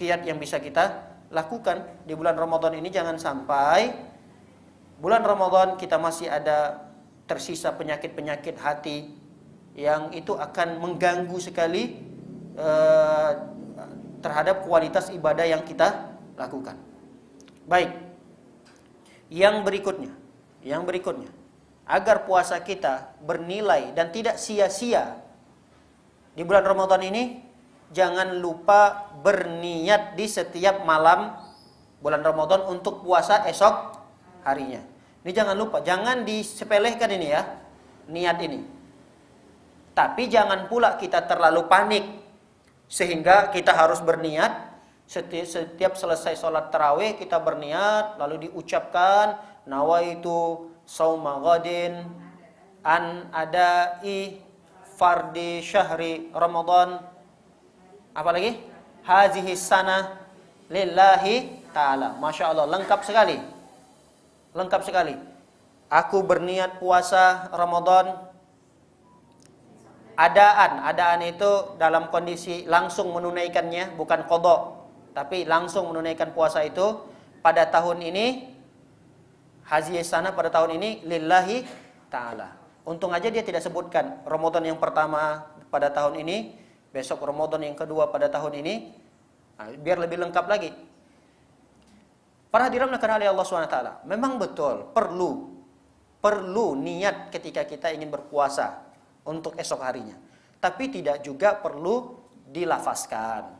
kiat yang bisa kita lakukan di bulan Ramadan ini. Jangan sampai bulan Ramadan kita masih ada tersisa penyakit-penyakit hati yang itu akan mengganggu sekali terhadap kualitas ibadah yang kita lakukan. Baik. Yang berikutnya, agar puasa kita bernilai dan tidak sia-sia di bulan Ramadan ini, jangan lupa berniat di setiap malam bulan Ramadan untuk puasa esok harinya. Ini jangan lupa, jangan disepelekan ini ya, niat ini. Tapi jangan pula kita terlalu panik sehingga kita harus berniat setiap selesai sholat tarawih kita berniat lalu diucapkan nawaitu shauma ghadin an adai fardi syahri Ramadan, apalagi hazihi sana lillahi ta'ala. Masya Allah, lengkap sekali. Lengkap sekali. Aku berniat puasa Ramadan. Adaan itu dalam kondisi langsung menunaikannya, bukan qadha, tapi langsung menunaikan puasa itu pada tahun ini, hazihi sana pada tahun ini lillahi ta'ala. Untung aja dia tidak sebutkan Ramadan yang pertama pada tahun ini, besok Ramadan yang kedua pada tahun ini. Nah, biar lebih lengkap lagi. Para hadirin oleh Allah SWT, memang betul perlu niat ketika kita ingin berpuasa untuk esok harinya. Tapi tidak juga perlu dilafazkan.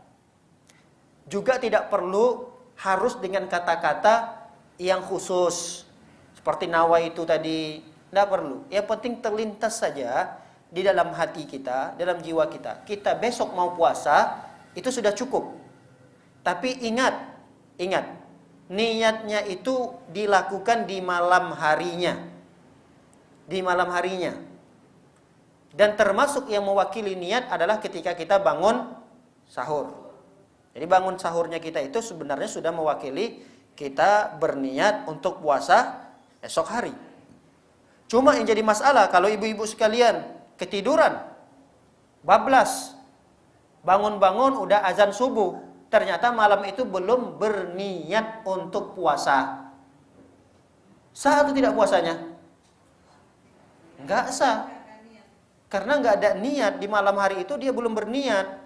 Juga tidak perlu harus dengan kata-kata yang khusus seperti nawa itu tadi. Tidak perlu. Yang penting terlintas saja di dalam hati kita, dalam jiwa kita. Kita besok mau puasa, itu sudah cukup. Tapi ingat, niatnya itu dilakukan di malam harinya. Di malam harinya. Dan termasuk yang mewakili niat adalah ketika kita bangun sahur. Jadi bangun sahurnya kita itu sebenarnya sudah mewakili kita berniat untuk puasa esok hari. Cuma yang jadi masalah kalau ibu-ibu sekalian ketiduran, bablas, bangun-bangun udah azan subuh, ternyata malam itu belum berniat untuk puasa. Sah atau tidak puasanya? Enggak sah. Karena enggak ada niat di malam hari itu, dia belum berniat.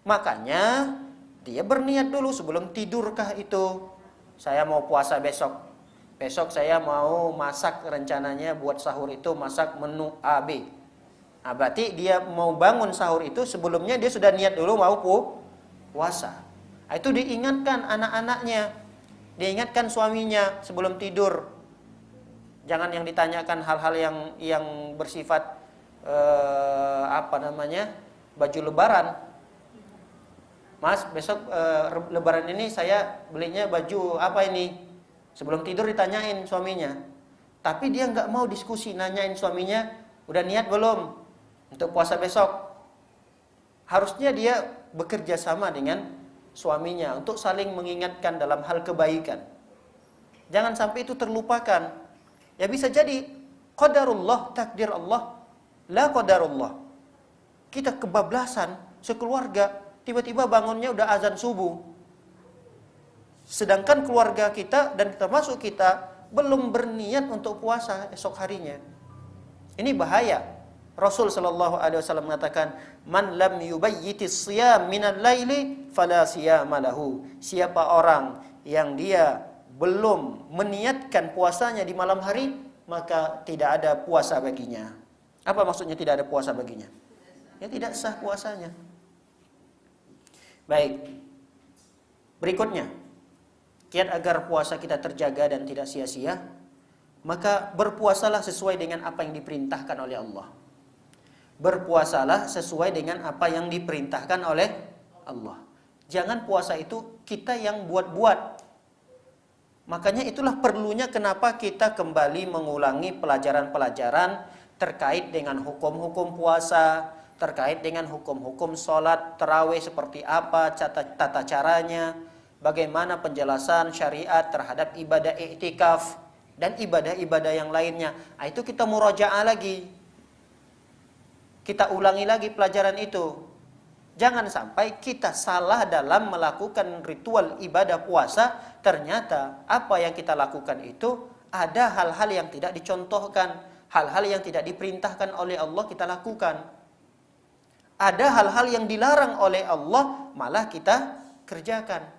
Makanya dia berniat dulu sebelum tidurkah itu. Saya mau puasa besok. Besok saya mau masak, rencananya buat sahur itu masak menu AB. Nah, berarti dia mau bangun sahur itu sebelumnya dia sudah niat dulu mau puasa. Nah, itu diingatkan anak-anaknya, diingatkan suaminya sebelum tidur. Jangan yang ditanyakan hal-hal yang bersifat baju lebaran. Mas, besok lebaran ini saya belinya baju apa ini? Sebelum tidur ditanyain suaminya. Tapi dia nggak mau diskusi, nanyain suaminya, udah niat belum untuk puasa besok? Harusnya dia bekerja sama dengan suaminya untuk saling mengingatkan dalam hal kebaikan. Jangan sampai itu terlupakan. Ya bisa jadi qadarullah, takdir Allah, la qadarullah. Kita kebablasan sekeluarga, tiba-tiba bangunnya udah azan subuh. Sedangkan keluarga kita dan termasuk kita belum berniat untuk puasa esok harinya. Ini bahaya. Rasul sallallahu alaihi wasallam mengatakan, "Man lam yubayyitis shiyam minal laili fala siyama lahu." Siapa orang yang dia belum meniatkan puasanya di malam hari, maka tidak ada puasa baginya. Apa maksudnya tidak ada puasa baginya? Ya tidak sah puasanya. Baik. Berikutnya, kiat agar puasa kita terjaga dan tidak sia-sia, maka berpuasalah sesuai dengan apa yang diperintahkan oleh Allah. Berpuasalah sesuai dengan apa yang diperintahkan oleh Allah. Jangan puasa itu kita yang buat-buat. Makanya itulah perlunya kenapa kita kembali mengulangi pelajaran-pelajaran terkait dengan hukum-hukum puasa, terkait dengan hukum-hukum sholat tarawih seperti apa, tata caranya, bagaimana penjelasan syariat terhadap ibadah i'tikaf dan ibadah-ibadah yang lainnya. Nah, itu kita murajaah lagi. Kita ulangi lagi pelajaran itu. Jangan sampai kita salah dalam melakukan ritual ibadah puasa, ternyata apa yang kita lakukan itu ada hal-hal yang tidak dicontohkan, hal-hal yang tidak diperintahkan oleh Allah kita lakukan. Ada hal-hal yang dilarang oleh Allah malah kita kerjakan.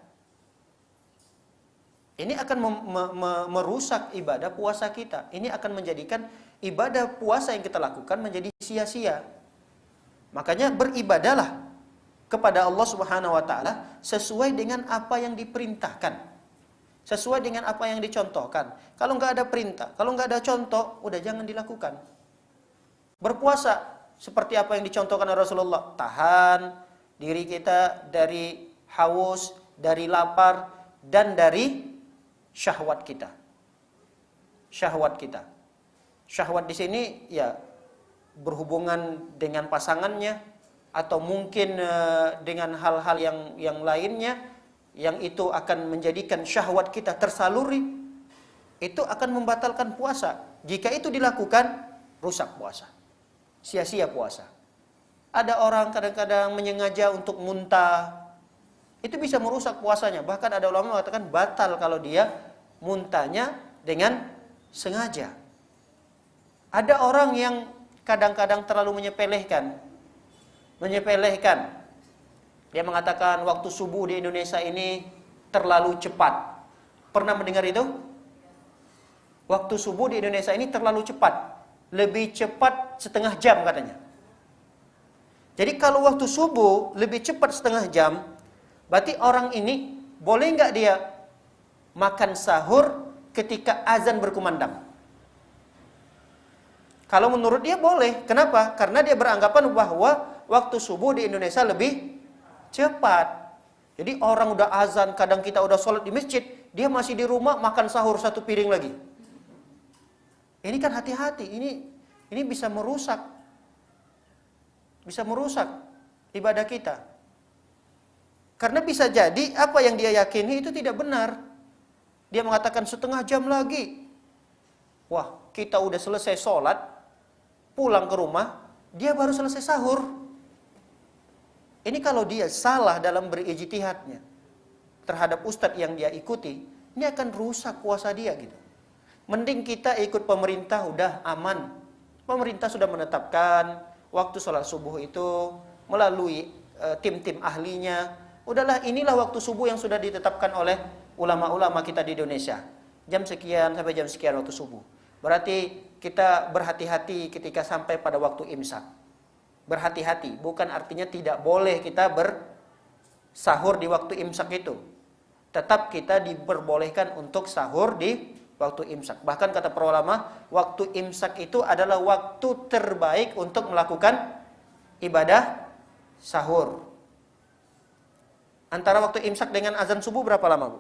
Ini akan merusak ibadah puasa kita. Ini akan menjadikan ibadah puasa yang kita lakukan menjadi sia-sia. Makanya beribadahlah kepada Allah Subhanahu wa taala sesuai dengan apa yang diperintahkan. sesuai dengan apa yang dicontohkan. Kalau nggak ada perintah, kalau nggak ada contoh, udah jangan dilakukan. Berpuasa seperti apa yang dicontohkan oleh Rasulullah, tahan diri kita dari haus, dari lapar, dan dari syahwat kita. Syahwat kita. Syahwat di sini ya berhubungan dengan pasangannya atau mungkin dengan hal-hal yang lainnya yang itu akan menjadikan syahwat kita tersaluri, itu akan membatalkan puasa. Jika itu dilakukan, rusak puasa. Sia-sia puasa. Ada orang kadang-kadang menyengaja untuk muntah. Itu bisa merusak puasanya. Bahkan ada ulama mengatakan batal kalau dia muntahnya dengan sengaja. Ada orang yang kadang-kadang terlalu menyepelekan. Dia mengatakan waktu subuh di Indonesia ini terlalu cepat. Pernah mendengar itu? Waktu subuh di Indonesia ini terlalu cepat. Lebih cepat setengah jam katanya. Jadi kalau waktu subuh lebih cepat setengah jam, berarti orang ini boleh nggak dia makan sahur ketika azan berkumandang? Kalau menurut dia boleh. Kenapa? Karena dia beranggapan bahwa waktu subuh di Indonesia lebih cepat. Jadi orang udah azan, kadang kita udah sholat di masjid, dia masih di rumah makan sahur satu piring lagi. Ini kan hati-hati, ini bisa merusak ibadah kita. Karena bisa jadi apa yang dia yakini itu tidak benar. Dia mengatakan setengah jam lagi. Wah, kita udah selesai sholat, pulang ke rumah, dia baru selesai sahur. Ini kalau dia salah dalam berijtihadnya terhadap ustadz yang dia ikuti, ini akan rusak puasa dia gitu. Mending kita ikut pemerintah, udah aman. Pemerintah sudah menetapkan waktu sholat subuh itu melalui tim-tim ahlinya. Udahlah, inilah waktu subuh yang sudah ditetapkan oleh ulama-ulama kita di Indonesia. Jam sekian sampai jam sekian waktu subuh. Berarti kita berhati-hati ketika sampai pada waktu imsak. Berhati-hati, bukan artinya tidak boleh kita bersahur di waktu imsak itu. Tetap kita diperbolehkan untuk sahur di waktu imsak. Bahkan kata para ulama, waktu imsak itu adalah waktu terbaik untuk melakukan ibadah sahur. Antara waktu imsak dengan azan subuh berapa lama, Bu?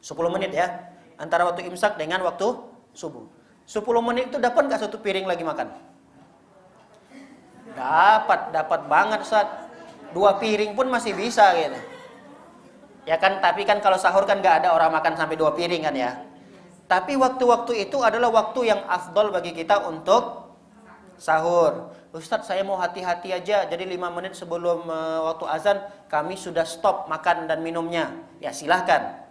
10 menit ya. Antara waktu imsak dengan waktu subuh. 10 menit itu dapat nggak satu piring lagi makan? Dapat banget, Ustaz. 2 piring pun masih bisa gitu. Ya kan, tapi kan kalau sahur kan nggak ada orang makan sampai 2 piring kan ya. Tapi waktu-waktu itu adalah waktu yang afdol bagi kita untuk sahur. Ustaz, saya mau hati-hati aja, jadi 5 menit sebelum waktu azan kami sudah stop makan dan minumnya. Ya silahkan.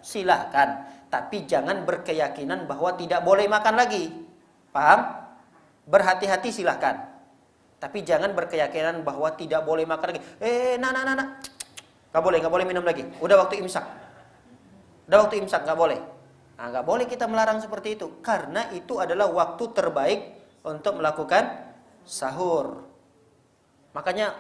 Tapi jangan berkeyakinan bahwa tidak boleh makan lagi. Paham? Berhati-hati silahkan. Tapi jangan berkeyakinan bahwa tidak boleh makan lagi. Gak boleh minum lagi. Udah waktu imsak, gak boleh. Nah, gak boleh kita melarang seperti itu. Karena itu adalah waktu terbaik untuk melakukan sahur. Makanya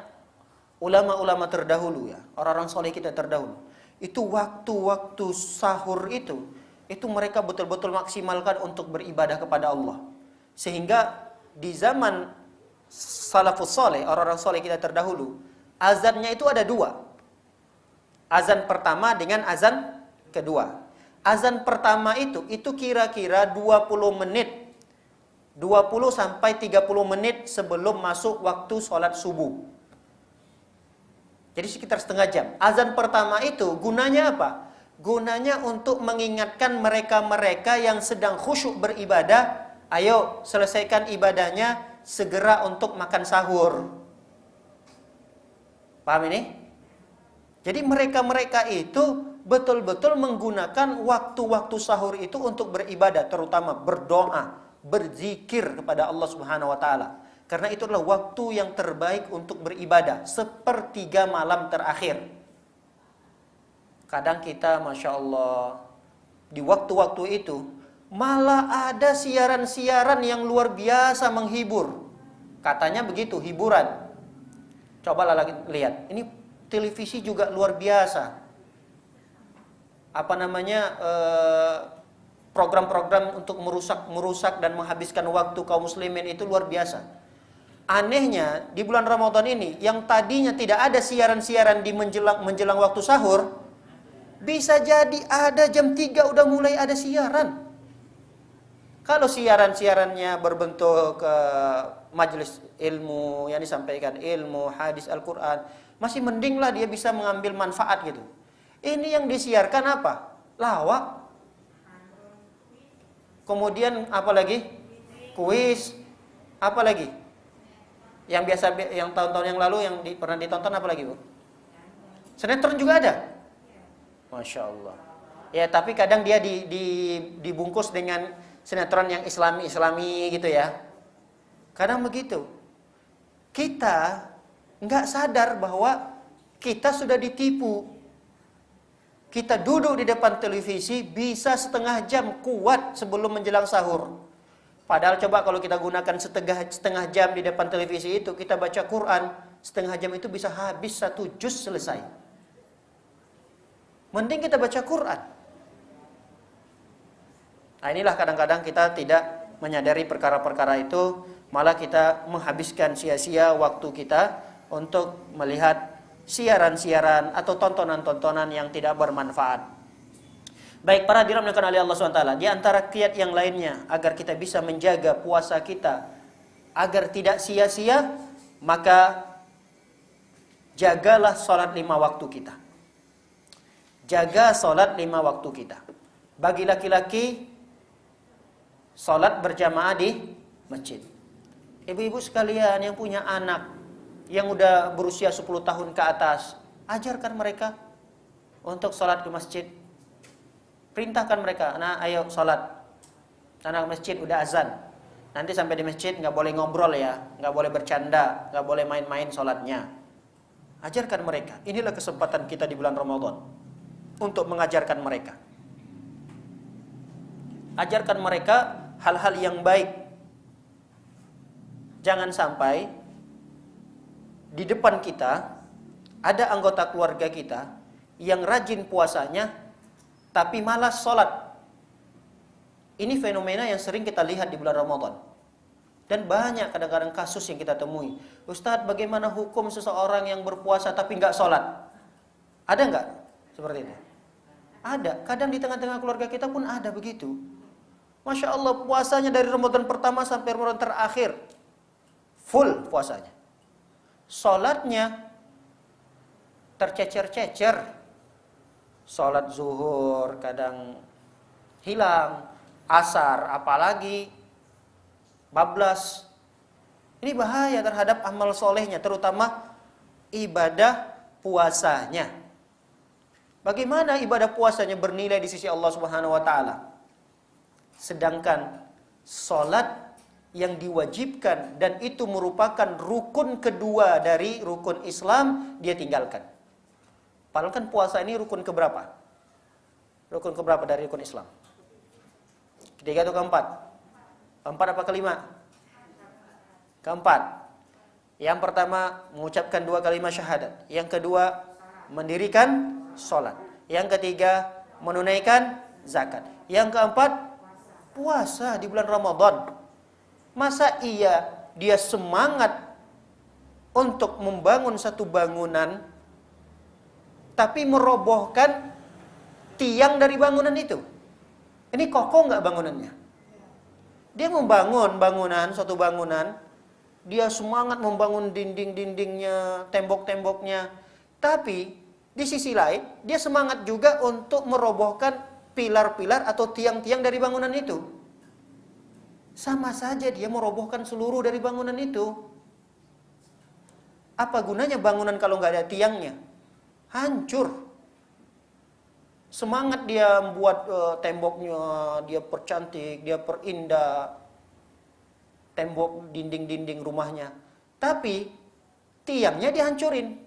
ulama-ulama terdahulu ya, orang-orang soleh kita terdahulu, itu waktu-waktu sahur itu mereka betul-betul maksimalkan untuk beribadah kepada Allah. Sehingga di zaman salafus soleh, orang-orang soleh kita terdahulu, azannya itu ada 2. Azan pertama dengan azan kedua. Azan pertama itu kira-kira 20 menit. 20 sampai 30 menit sebelum masuk waktu sholat subuh. Jadi sekitar setengah jam. Azan pertama itu gunanya apa? Gunanya untuk mengingatkan mereka-mereka yang sedang khusyuk beribadah, ayo selesaikan ibadahnya, segera untuk makan sahur. Paham ini? Jadi mereka-mereka itu betul-betul menggunakan waktu-waktu sahur itu untuk beribadah, terutama berdoa, berzikir kepada Allah Subhanahu wa taala. Karena itu adalah waktu yang terbaik untuk beribadah, sepertiga malam terakhir. Kadang kita, Masya Allah, di waktu-waktu itu malah ada siaran-siaran yang luar biasa menghibur. Katanya begitu, hiburan. Cobalah lihat, ini televisi juga luar biasa. Apa namanya, program-program untuk merusak dan menghabiskan waktu kaum muslimin itu luar biasa. Anehnya di bulan Ramadan ini, yang tadinya tidak ada siaran-siaran di menjelang waktu sahur, bisa jadi ada jam 3 udah mulai ada siaran. Kalau siaran-siarannya berbentuk majelis ilmu yang disampaikan, ilmu, hadis, Al-Quran, masih mending lah dia bisa mengambil manfaat gitu. Ini yang disiarkan apa? Lawak. Kemudian apa lagi? Kuis. Apa lagi? Yang biasa, yang tahun-tahun yang lalu yang pernah ditonton apa lagi, Bu? Sinetron juga ada? Masya Allah. Ya, tapi kadang dia dibungkus dengan sinetron yang islami gitu ya. Kadang begitu. Kita nggak sadar bahwa kita sudah ditipu. Kita duduk di depan televisi bisa setengah jam kuat sebelum menjelang sahur. Padahal coba kalau kita gunakan setengah jam di depan televisi itu, kita baca Quran, setengah jam itu bisa habis 1 juz selesai. Mending kita baca Quran. Nah, inilah kadang-kadang kita tidak menyadari perkara-perkara itu, malah kita menghabiskan sia-sia waktu kita untuk melihat siaran-siaran atau tontonan-tontonan yang tidak bermanfaat. Baik, para hadirin yang oleh Allah SWT, di antara kiat yang lainnya agar kita bisa menjaga puasa kita agar tidak sia-sia, maka jagalah sholat 5 waktu kita. Jaga sholat 5 waktu kita. Bagi laki-laki, sholat berjamaah di masjid. Ibu-ibu sekalian yang punya anak yang udah berusia 10 tahun ke atas, ajarkan mereka untuk sholat di masjid. Perintahkan mereka, nah ayo sholat. Anak masjid udah azan. Nanti sampai di masjid nggak boleh ngobrol ya, nggak boleh bercanda, nggak boleh main-main sholatnya. Ajarkan mereka. Inilah kesempatan kita di bulan Ramadan untuk mengajarkan mereka. Ajarkan mereka hal-hal yang baik. Jangan sampai di depan kita ada anggota keluarga kita yang rajin puasanya tapi malas sholat. Ini fenomena yang sering kita lihat di bulan Ramadan. Dan banyak kadang-kadang kasus yang kita temui. Ustadz, bagaimana hukum seseorang yang berpuasa tapi nggak sholat? Ada nggak seperti itu? Ada. Kadang di tengah-tengah keluarga kita pun ada begitu. Masya Allah, puasanya dari Ramadan pertama sampai Ramadan terakhir full puasanya. Sholatnya tercecer-cecer. Sholat zuhur kadang hilang, asar apalagi bablas. Ini bahaya terhadap amal solehnya, terutama ibadah puasanya. Bagaimana ibadah puasanya bernilai di sisi Allah Subhanahu wa taala? Sedangkan sholat yang diwajibkan dan itu merupakan rukun kedua dari rukun Islam, dia tinggalkan. Padahal kan puasa ini rukun keberapa? Rukun keberapa dari rukun Islam? Ketiga atau keempat? Keempat apa kelima? Keempat. Yang pertama mengucapkan 2 kalimat syahadat. Yang kedua mendirikan sholat. Yang ketiga menunaikan zakat. Yang keempat puasa di bulan Ramadan. Masa dia semangat untuk membangun satu bangunan tapi merobohkan tiang dari bangunan itu? Ini kokoh nggak bangunannya? Dia membangun suatu bangunan, dia semangat membangun dinding-dindingnya, tembok-temboknya, tapi di sisi lain dia semangat juga untuk merobohkan pilar-pilar atau tiang-tiang dari bangunan itu. Sama saja dia merobohkan seluruh dari bangunan itu. Apa gunanya bangunan kalau nggak ada tiangnya? Hancur. Semangat dia membuat temboknya, dia percantik, dia perindah tembok dinding-dinding rumahnya. Tapi tiangnya dihancurin.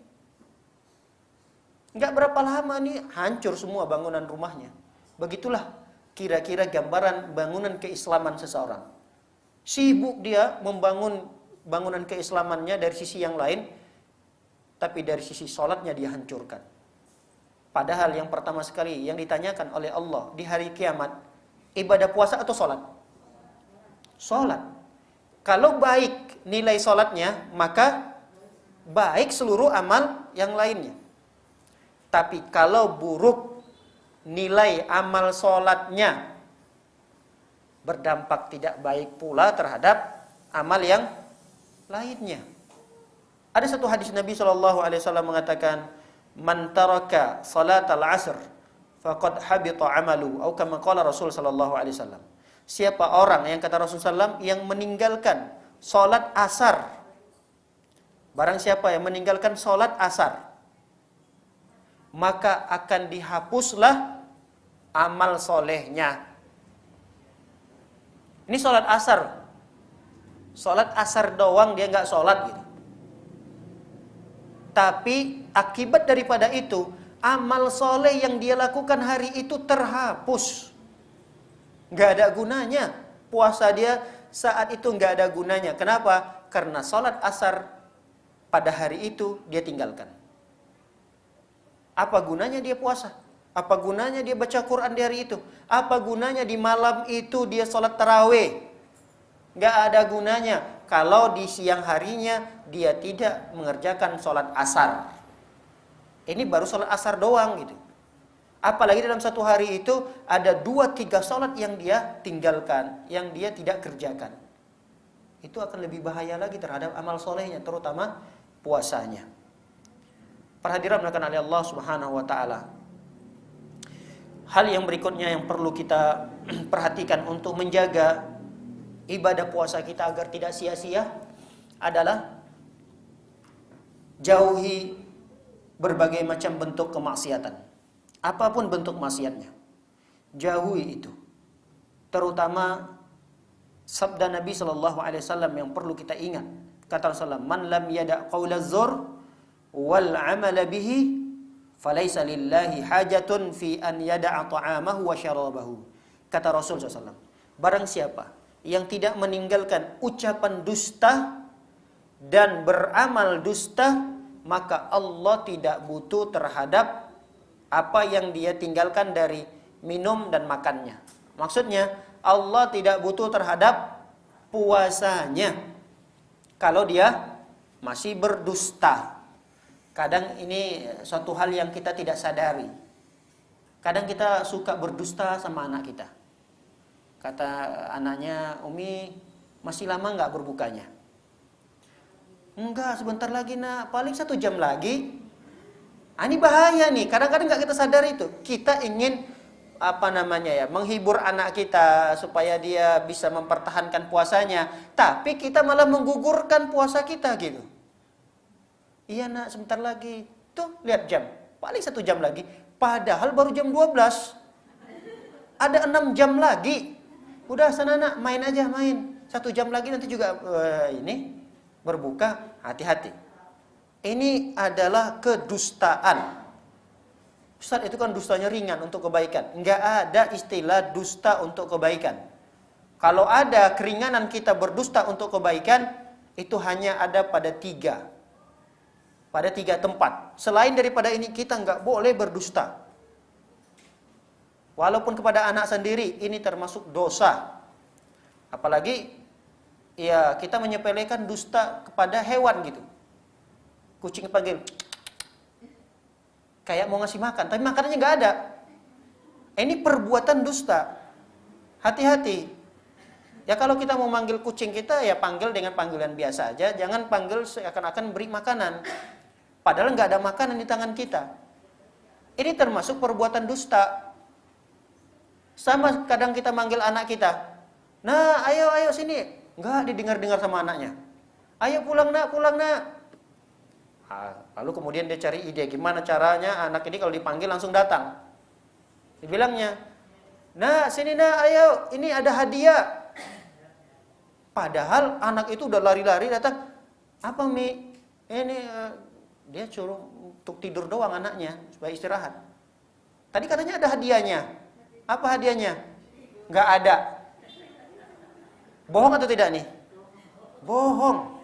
Nggak berapa lama nih hancur semua bangunan rumahnya. Begitulah kira-kira gambaran bangunan keislaman seseorang. Sibuk dia membangun bangunan keislamannya dari sisi yang lain, tapi dari sisi sholatnya dia hancurkan. Padahal yang pertama sekali yang ditanyakan oleh Allah di hari kiamat, ibadah puasa atau sholat? Sholat. Kalau baik nilai sholatnya, maka baik seluruh amal yang lainnya. Tapi kalau buruk nilai amal sholatnya, berdampak tidak baik pula terhadap amal yang lainnya. Ada satu hadis Nabi SAW mengatakan, man taraka salatal asr faqad habita amalu, atau kama qala Rasul SAW. Siapa orang yang kata Rasulullah SAW yang meninggalkan salat asar, barang siapa yang meninggalkan salat asar, maka akan dihapuslah amal solehnya. Ini salat asar. Salat asar doang dia nggak salat gitu. Tapi akibat daripada itu, amal soleh yang dia lakukan hari itu terhapus. Nggak ada gunanya. Puasa dia saat itu nggak ada gunanya. Kenapa? Karena salat asar pada hari itu dia tinggalkan. Apa gunanya dia puasa? Apa gunanya dia baca Quran di hari itu? Apa gunanya di malam itu dia salat tarawih? Nggak ada gunanya kalau di siang harinya dia tidak mengerjakan sholat asar. Ini baru sholat asar doang gitu. Apalagi dalam satu hari itu ada 2-3 sholat yang dia tinggalkan, yang dia tidak kerjakan. Itu akan lebih bahaya lagi terhadap amal solehnya, terutama puasanya. Para hadirin dimuliakan oleh Allah Subhanahu wa taala. Hal yang berikutnya yang perlu kita perhatikan untuk menjaga ibadah puasa kita agar tidak sia-sia adalah jauhi berbagai macam bentuk kemaksiatan. Apapun bentuk maksiatnya, jauhi itu. Terutama sabda Nabi SAW yang perlu kita ingat. Kata Rasulullah, man lam yada' qawla zur wal amala bihi falaysa lillahi hajatun fi an yada'a ta'amahu wa syarabahu. Kata Rasul SAW, barang siapa yang tidak meninggalkan ucapan dusta dan beramal dusta, maka Allah tidak butuh terhadap apa yang dia tinggalkan dari minum dan makannya. Maksudnya Allah tidak butuh terhadap puasanya kalau dia masih berdusta. Kadang ini suatu hal yang kita tidak sadari. Kadang kita suka berdusta sama anak kita. Kata anaknya, Umi masih lama nggak berbukanya? Enggak, sebentar lagi nak, paling 1 jam lagi. Ini bahaya nih, kadang-kadang nggak kita sadar itu. Kita ingin menghibur anak kita supaya dia bisa mempertahankan puasanya, tapi kita malah menggugurkan puasa kita gitu. Iya nak, sebentar lagi. Tuh, lihat jam, paling 1 jam lagi. Padahal baru jam 12. Ada 6 jam lagi. Udah sana nak, main aja main. 1 jam lagi nanti juga ini berbuka. Hati-hati. Ini adalah kedustaan. Ustaz, itu kan dustanya ringan untuk kebaikan. Enggak ada istilah dusta untuk kebaikan. Kalau ada keringanan kita berdusta untuk kebaikan, itu hanya ada pada 3. Pada 3 tempat. Selain daripada ini kita enggak boleh berdusta. Walaupun kepada anak sendiri, ini termasuk dosa. Apalagi ya kita menyepelekan dusta kepada hewan gitu. Kucing panggil, kayak mau ngasih makan, tapi makanannya nggak ada. Ini perbuatan dusta. Hati-hati. Ya kalau kita mau manggil kucing kita, ya panggil dengan panggilan biasa aja. Jangan panggil seakan-akan beri makanan. Padahal nggak ada makanan di tangan kita. Ini termasuk perbuatan dusta. Sama kadang kita manggil anak kita. Nah, ayo sini. Nggak didengar-dengar sama anaknya. Ayo pulang nak, pulang nak. Lalu kemudian dia cari ide gimana caranya anak ini kalau dipanggil langsung datang. Dibilangnya, nah sini nak, ayo, ini ada hadiah. Padahal anak itu udah lari-lari datang. Apa Mi? Ini dia suruh untuk tidur doang anaknya supaya istirahat. Tadi katanya ada hadiahnya. Apa hadiahnya? Nggak ada. Bohong atau tidak nih? Bohong.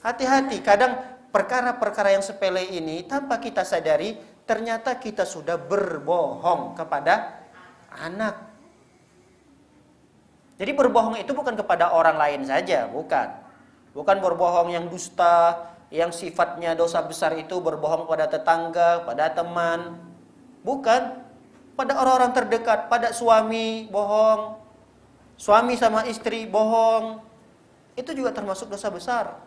Hati-hati. Kadang perkara-perkara yang sepele ini tanpa kita sadari, ternyata kita sudah berbohong kepada anak. Jadi berbohong itu bukan kepada orang lain saja, bukan. Bukan berbohong yang dusta, yang sifatnya dosa besar itu berbohong pada tetangga, pada teman. Bukan. Pada orang-orang terdekat, pada suami bohong. Suami sama istri bohong. Itu juga termasuk dosa besar.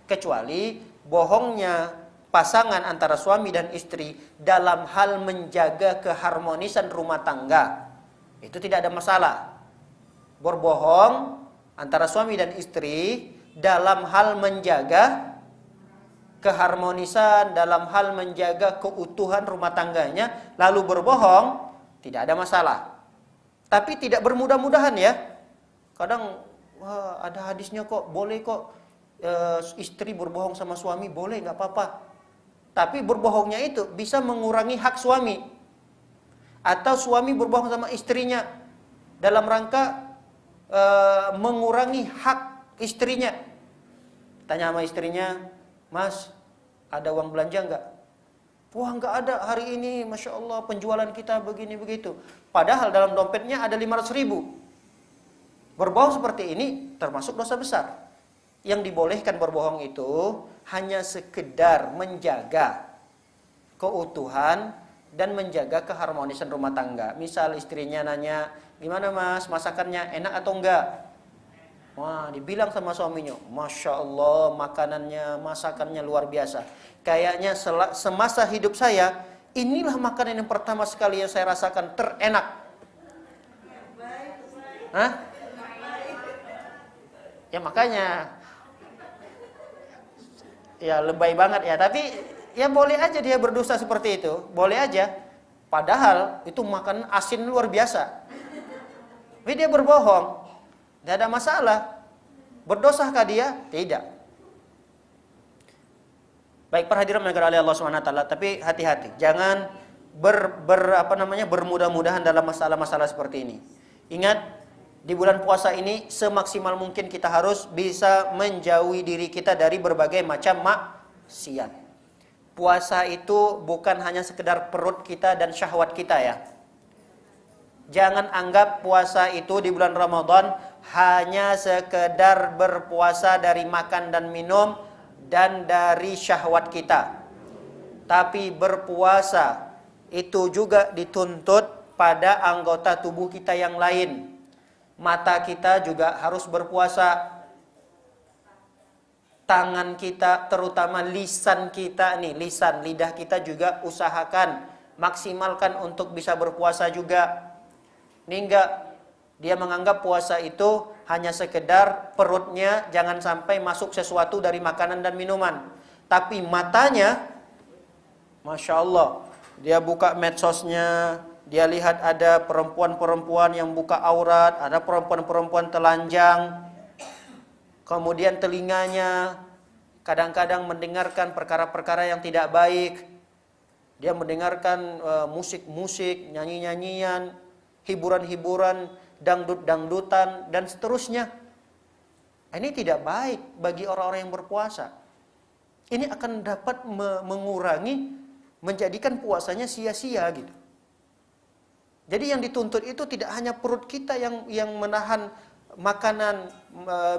Kecuali bohongnya pasangan antara suami dan istri dalam hal menjaga keharmonisan rumah tangga. Itu tidak ada masalah. Berbohong antara suami dan istri dalam hal menjaga keharmonisan, dalam hal menjaga keutuhan rumah tangganya, lalu berbohong, tidak ada masalah. Tapi tidak bermudah-mudahan ya. Kadang, wah, ada hadisnya kok, boleh kok istri berbohong sama suami, boleh, nggak apa-apa. Tapi berbohongnya itu bisa mengurangi hak suami. Atau suami berbohong sama istrinya dalam rangka mengurangi hak istrinya. Tanya sama istrinya, Mas, ada uang belanja nggak? Wah, nggak ada hari ini, Masya Allah penjualan kita begini begitu. Padahal dalam dompetnya ada 500.000. Berbohong seperti ini termasuk dosa besar. Yang dibolehkan berbohong itu hanya sekedar menjaga keutuhan dan menjaga keharmonisan rumah tangga. Misal istrinya nanya, gimana Mas, masakannya enak atau enggak? Wah, dibilang sama suaminya, Masya Allah makanannya, masakannya luar biasa. Kayaknya semasa hidup saya, inilah makanan yang pertama sekali yang saya rasakan terenak. Hah? Ya makanya, ya lebay banget ya. Tapi ya boleh aja dia berdusta seperti itu, boleh aja. Padahal itu makanan asin luar biasa. Tapi dia berbohong. Tidak ada masalah. Berdosakah dia? Tidak. Baik, perhadiran negara oleh Allah SWT, tapi hati-hati. Jangan bermudah-mudahan dalam masalah-masalah seperti ini. Ingat, di bulan puasa ini semaksimal mungkin kita harus bisa menjauhi diri kita dari berbagai macam maksiat. Puasa itu bukan hanya sekedar perut kita dan syahwat kita ya. Jangan anggap puasa itu di bulan Ramadan hanya sekedar berpuasa dari makan dan minum dan dari syahwat kita. Tapi berpuasa itu juga dituntut pada anggota tubuh kita yang lain. Mata kita juga harus berpuasa. Tangan kita, terutama lisan kita nih, lisan, lidah kita juga usahakan, maksimalkan untuk bisa berpuasa juga. Ini enggak, dia menganggap puasa itu hanya sekedar perutnya, jangan sampai masuk sesuatu dari makanan dan minuman. Tapi matanya, Masya Allah, dia buka medsosnya, dia lihat ada perempuan-perempuan yang buka aurat, ada perempuan-perempuan telanjang. Kemudian telinganya kadang-kadang mendengarkan perkara-perkara yang tidak baik. Dia mendengarkan musik-musik, nyanyi-nyanyian, hiburan-hiburan, dangdut-dangdutan, dan seterusnya. Ini tidak baik bagi orang-orang yang berpuasa. Ini akan dapat mengurangi, menjadikan puasanya sia-sia gitu. Jadi yang dituntut itu tidak hanya perut kita yang menahan makanan,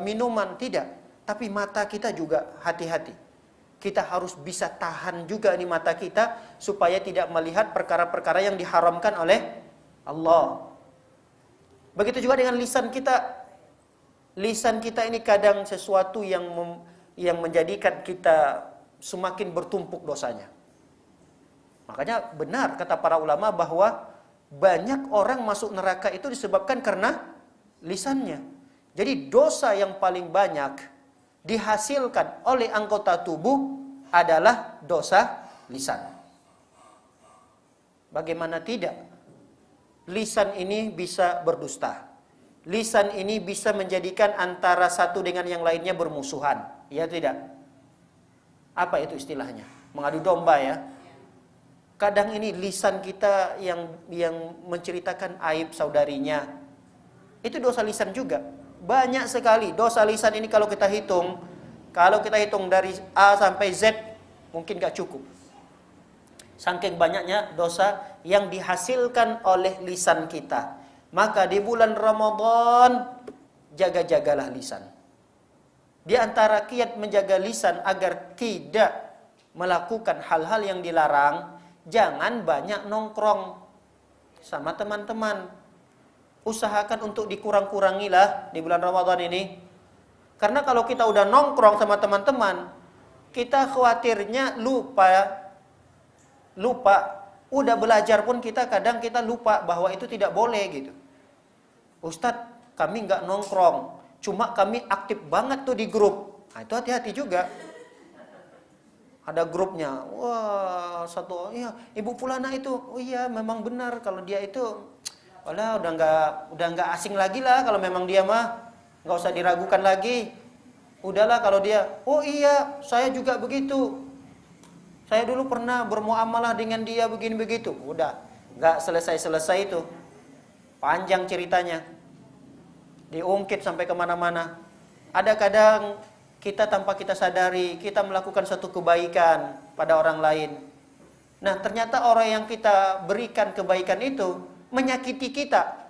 minuman, tidak. Tapi mata kita juga hati-hati. Kita harus bisa tahan juga nih mata kita supaya tidak melihat perkara-perkara yang diharamkan oleh Allah. Begitu juga dengan lisan kita. Lisan kita ini kadang sesuatu yang menjadikan kita semakin bertumpuk dosanya. Makanya benar kata para ulama bahwa banyak orang masuk neraka itu disebabkan karena lisannya. Jadi dosa yang paling banyak dihasilkan oleh anggota tubuh adalah dosa lisan. Bagaimana tidak? Lisan ini bisa berdusta. Lisan ini bisa menjadikan antara satu dengan yang lainnya bermusuhan. Ya tidak? Apa itu istilahnya? Mengadu domba ya. Kadang ini lisan kita yang menceritakan aib saudarinya. Itu dosa lisan juga. Banyak sekali dosa lisan ini kalau kita hitung Kalau kita hitung dari A sampai Z, mungkin gak cukup. Saking banyaknya dosa yang dihasilkan oleh lisan kita. Maka di bulan Ramadan, jaga-jagalah lisan. Di antara kiat menjaga lisan agar tidak melakukan hal-hal yang dilarang, jangan banyak nongkrong sama teman-teman. Usahakan untuk dikurang-kurangilah di bulan Ramadan ini. Karena kalau kita udah nongkrong sama teman-teman, kita khawatirnya lupa. Udah belajar pun kadang kita lupa bahwa itu tidak boleh gitu. Ustadz, kami nggak nongkrong, cuma kami aktif banget tuh di grup. Nah, itu hati-hati juga. Ada grupnya, wah iya, Ibu Fulana itu, oh iya memang benar kalau dia itu, udah nggak asing lagi lah kalau memang dia mah. Nggak usah diragukan lagi. Udahlah kalau dia, oh iya, saya juga begitu. Saya dulu pernah bermuamalah dengan dia begini begitu. Udah, nggak selesai itu. Panjang ceritanya. Diungkit sampai kemana-mana. Ada kadang kita tanpa kita sadari, kita melakukan suatu kebaikan pada orang lain. Nah, ternyata orang yang kita berikan kebaikan itu menyakiti kita.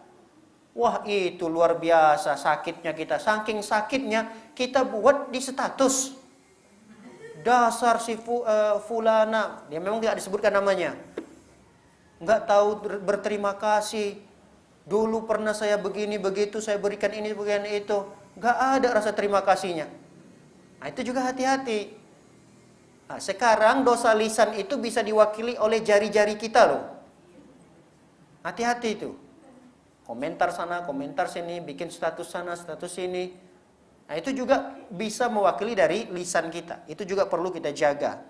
Wah, itu luar biasa sakitnya kita. Saking sakitnya kita buat di status. Dasar si fulana. Dia memang tidak disebutkan namanya. Enggak tahu berterima kasih. Dulu pernah saya begini begitu, saya berikan ini berikan itu. Enggak ada rasa terima kasihnya. Nah, itu juga hati-hati. Nah, sekarang dosa lisan itu bisa diwakili oleh jari-jari kita loh. Hati-hati itu. Komentar sana, komentar sini, bikin status sana, status sini. Nah, itu juga bisa mewakili dari lisan kita. Itu juga perlu kita jaga.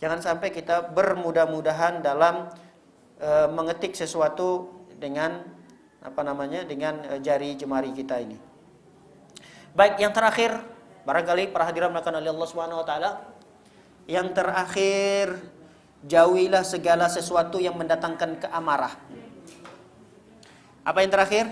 Jangan sampai kita bermudah-mudahan dalam mengetik sesuatu dengan dengan jari jemari kita ini. Baik, yang terakhir, barangkali para hadirin melakukan oleh Allah Subhanahu wa taala. Yang terakhir, jauhilah segala sesuatu yang mendatangkan keamarah. Apa yang terakhir?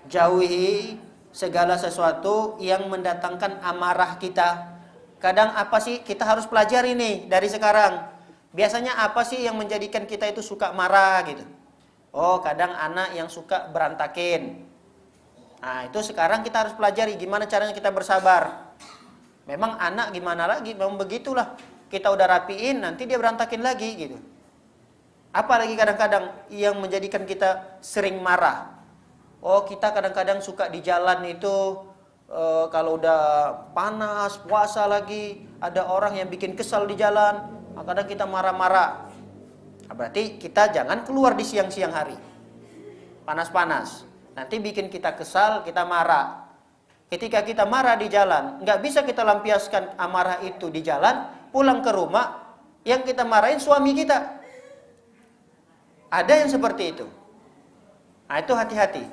Jauhi segala sesuatu yang mendatangkan amarah kita. Kadang apa sih kita harus pelajari nih dari sekarang? Biasanya apa sih yang menjadikan kita itu suka marah gitu? Oh, kadang anak yang suka berantakin. Nah, itu sekarang kita harus pelajari gimana caranya kita bersabar. Memang anak gimana lagi, memang begitulah. Kita udah rapiin, nanti dia berantakin lagi gitu. Apalagi kadang-kadang yang menjadikan kita sering marah. Oh, kita kadang-kadang suka di jalan itu kalau udah panas, puasa lagi, ada orang yang bikin kesal di jalan, kadang kita marah-marah. Nah, berarti kita jangan keluar di siang-siang hari. Panas-panas. Nanti bikin kita kesal, kita marah. Ketika kita marah di jalan, nggak bisa kita lampiaskan amarah itu di jalan, pulang ke rumah, yang kita marahin suami kita. Ada yang seperti itu. Nah, itu hati-hati.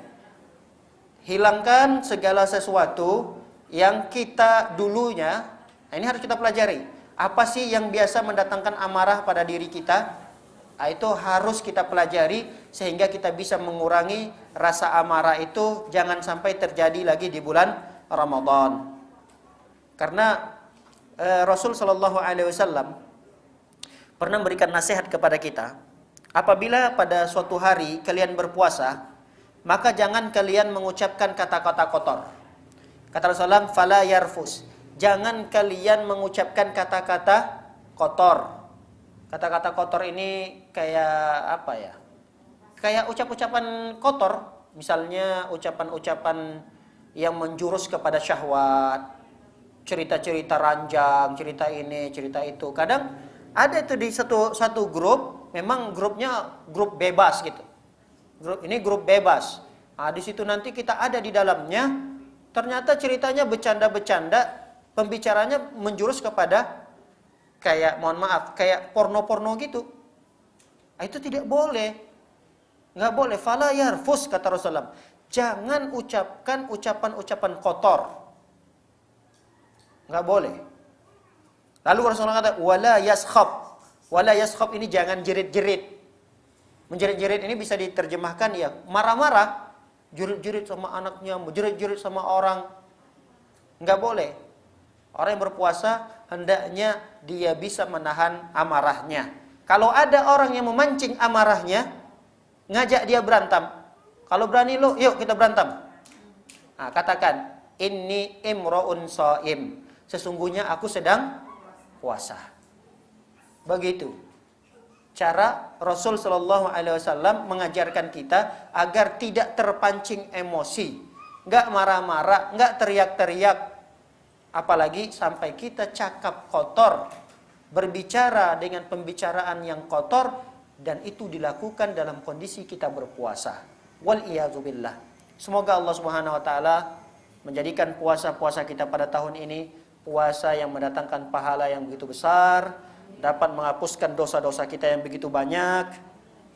Hilangkan segala sesuatu yang kita dulunya, nah ini harus kita pelajari. Apa sih yang biasa mendatangkan amarah pada diri kita? Nah, itu harus kita pelajari sehingga kita bisa mengurangi rasa amarah itu jangan sampai terjadi lagi di bulan Ramadan. Karena Rasul Shallallahu Alaihi Wasallam pernah memberikan nasihat kepada kita, apabila pada suatu hari kalian berpuasa, maka jangan kalian mengucapkan kata-kata kotor. Kata Rasulullah, fala yarfus. Jangan kalian mengucapkan kata-kata kotor. Kata-kata kotor ini kayak apa ya? Kayak ucap-ucapan kotor. Misalnya ucapan-ucapan yang menjurus kepada syahwat. Cerita-cerita ranjang, cerita ini, cerita itu. Kadang ada itu di satu grup, memang grupnya grup bebas gitu. Ini grup bebas. Nah, di situ nanti kita ada di dalamnya. Ternyata ceritanya bercanda-bercanda, pembicaranya menjurus kepada kayak, mohon maaf, kayak porno-porno gitu. Nah, itu tidak boleh. Nggak boleh. Fala yarfus, kata Rasulullah. Jangan ucapkan ucapan-ucapan kotor. Nggak boleh. Lalu Rasulullah kata, wala yaskhab. Wala yaskhab ini jangan jerit-jerit. Menjerit-jerit ini bisa diterjemahkan ya marah-marah, jerit-jerit sama anaknya, jerit-jerit sama orang. Nggak boleh. Orang yang berpuasa hendaknya dia bisa menahan amarahnya. Kalau ada orang yang memancing amarahnya, ngajak dia berantem. Kalau berani lo, yuk kita berantem. Nah, katakan, inni imro'un shaim. Sesungguhnya aku sedang puasa. Begitu cara Rasul Shallallahu Alaihi Wasallam mengajarkan kita agar tidak terpancing emosi, nggak marah-marah, nggak teriak-teriak, apalagi sampai kita cakap kotor, berbicara dengan pembicaraan yang kotor, dan itu dilakukan dalam kondisi kita berpuasa. Wal iyadzubillah. Semoga Allah Subhanahu Wa Taala menjadikan puasa-puasa kita pada tahun ini puasa yang mendatangkan pahala yang begitu besar, dapat menghapuskan dosa-dosa kita yang begitu banyak.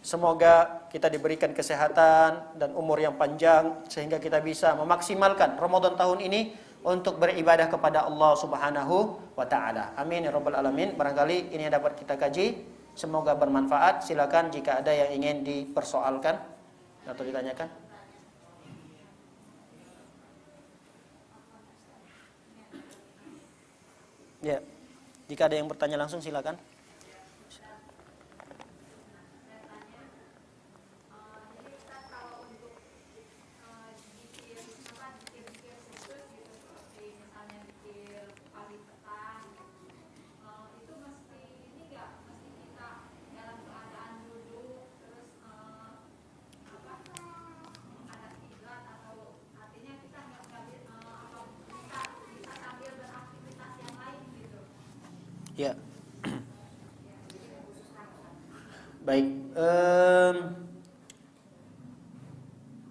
Semoga kita diberikan kesehatan dan umur yang panjang sehingga kita bisa memaksimalkan Ramadan tahun ini untuk beribadah kepada Allah Subhanahu wa taala. Amin ya rabbal alamin. Barangkali ini yang dapat kita kaji, semoga bermanfaat. Silakan jika ada yang ingin dipersoalkan atau ditanyakan. Ya. Jika ada yang bertanya langsung silakan. Ya. Baik,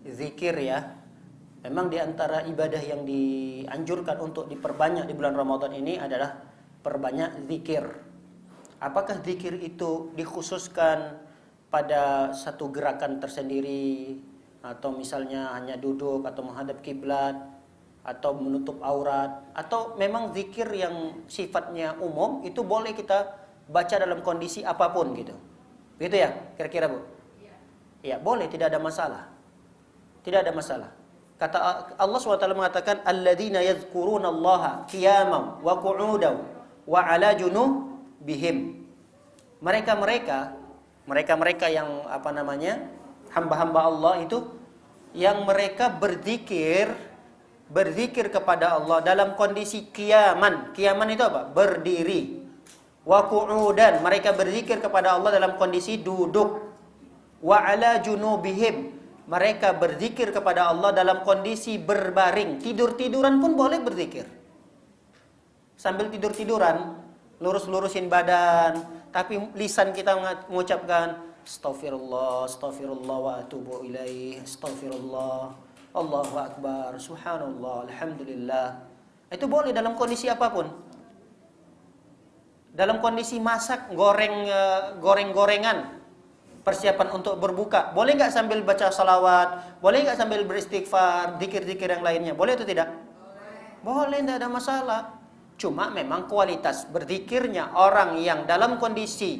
zikir ya. Memang di antara ibadah yang dianjurkan untuk diperbanyak di bulan Ramadan ini adalah perbanyak zikir. Apakah zikir itu dikhususkan pada satu gerakan tersendiri, atau misalnya hanya duduk atau menghadap kiblat atau menutup aurat, atau memang zikir yang sifatnya umum itu boleh kita baca dalam kondisi apapun gitu. Begitu ya kira-kira Bu? Ya, boleh, tidak ada masalah. Tidak ada masalah. Kata Allah SWT mengatakan alladzina yadhkurunallaha qiyaman wa qu'udan wa 'ala junubihim. Mereka yang hamba-hamba Allah itu yang mereka berzikir kepada Allah dalam kondisi qiyaman. Qiyaman itu apa? Berdiri. Wa qu'udan, mereka berzikir kepada Allah dalam kondisi duduk. Wa 'ala junubihim, mereka berzikir kepada Allah dalam kondisi berbaring. Tidur-tiduran pun boleh berzikir. Sambil tidur-tiduran, lurus-lurusin badan, tapi lisan kita mengucapkan astaghfirullah, astaghfirullah wa atubu ilaih, astaghfirullah, Allahu akbar, subhanallah, alhamdulillah. Itu boleh dalam kondisi apapun. Dalam kondisi masak, goreng-gorengan, persiapan untuk berbuka, boleh nggak sambil baca salawat? Boleh nggak sambil beristighfar, zikir-zikir yang lainnya? Boleh atau tidak? Boleh, tidak ada masalah. Cuma memang kualitas berzikirnya orang yang dalam kondisi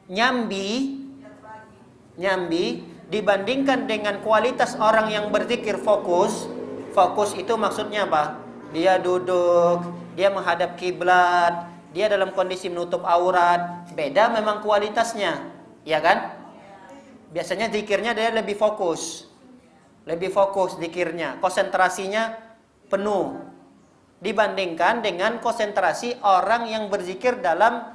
nyambi dibandingkan dengan kualitas orang yang berzikir fokus itu maksudnya apa? Dia duduk, dia menghadap kiblat, dia dalam kondisi menutup aurat, beda memang kualitasnya, ya kan? Biasanya zikirnya dia lebih fokus zikirnya, konsentrasinya penuh dibandingkan dengan konsentrasi orang yang berzikir dalam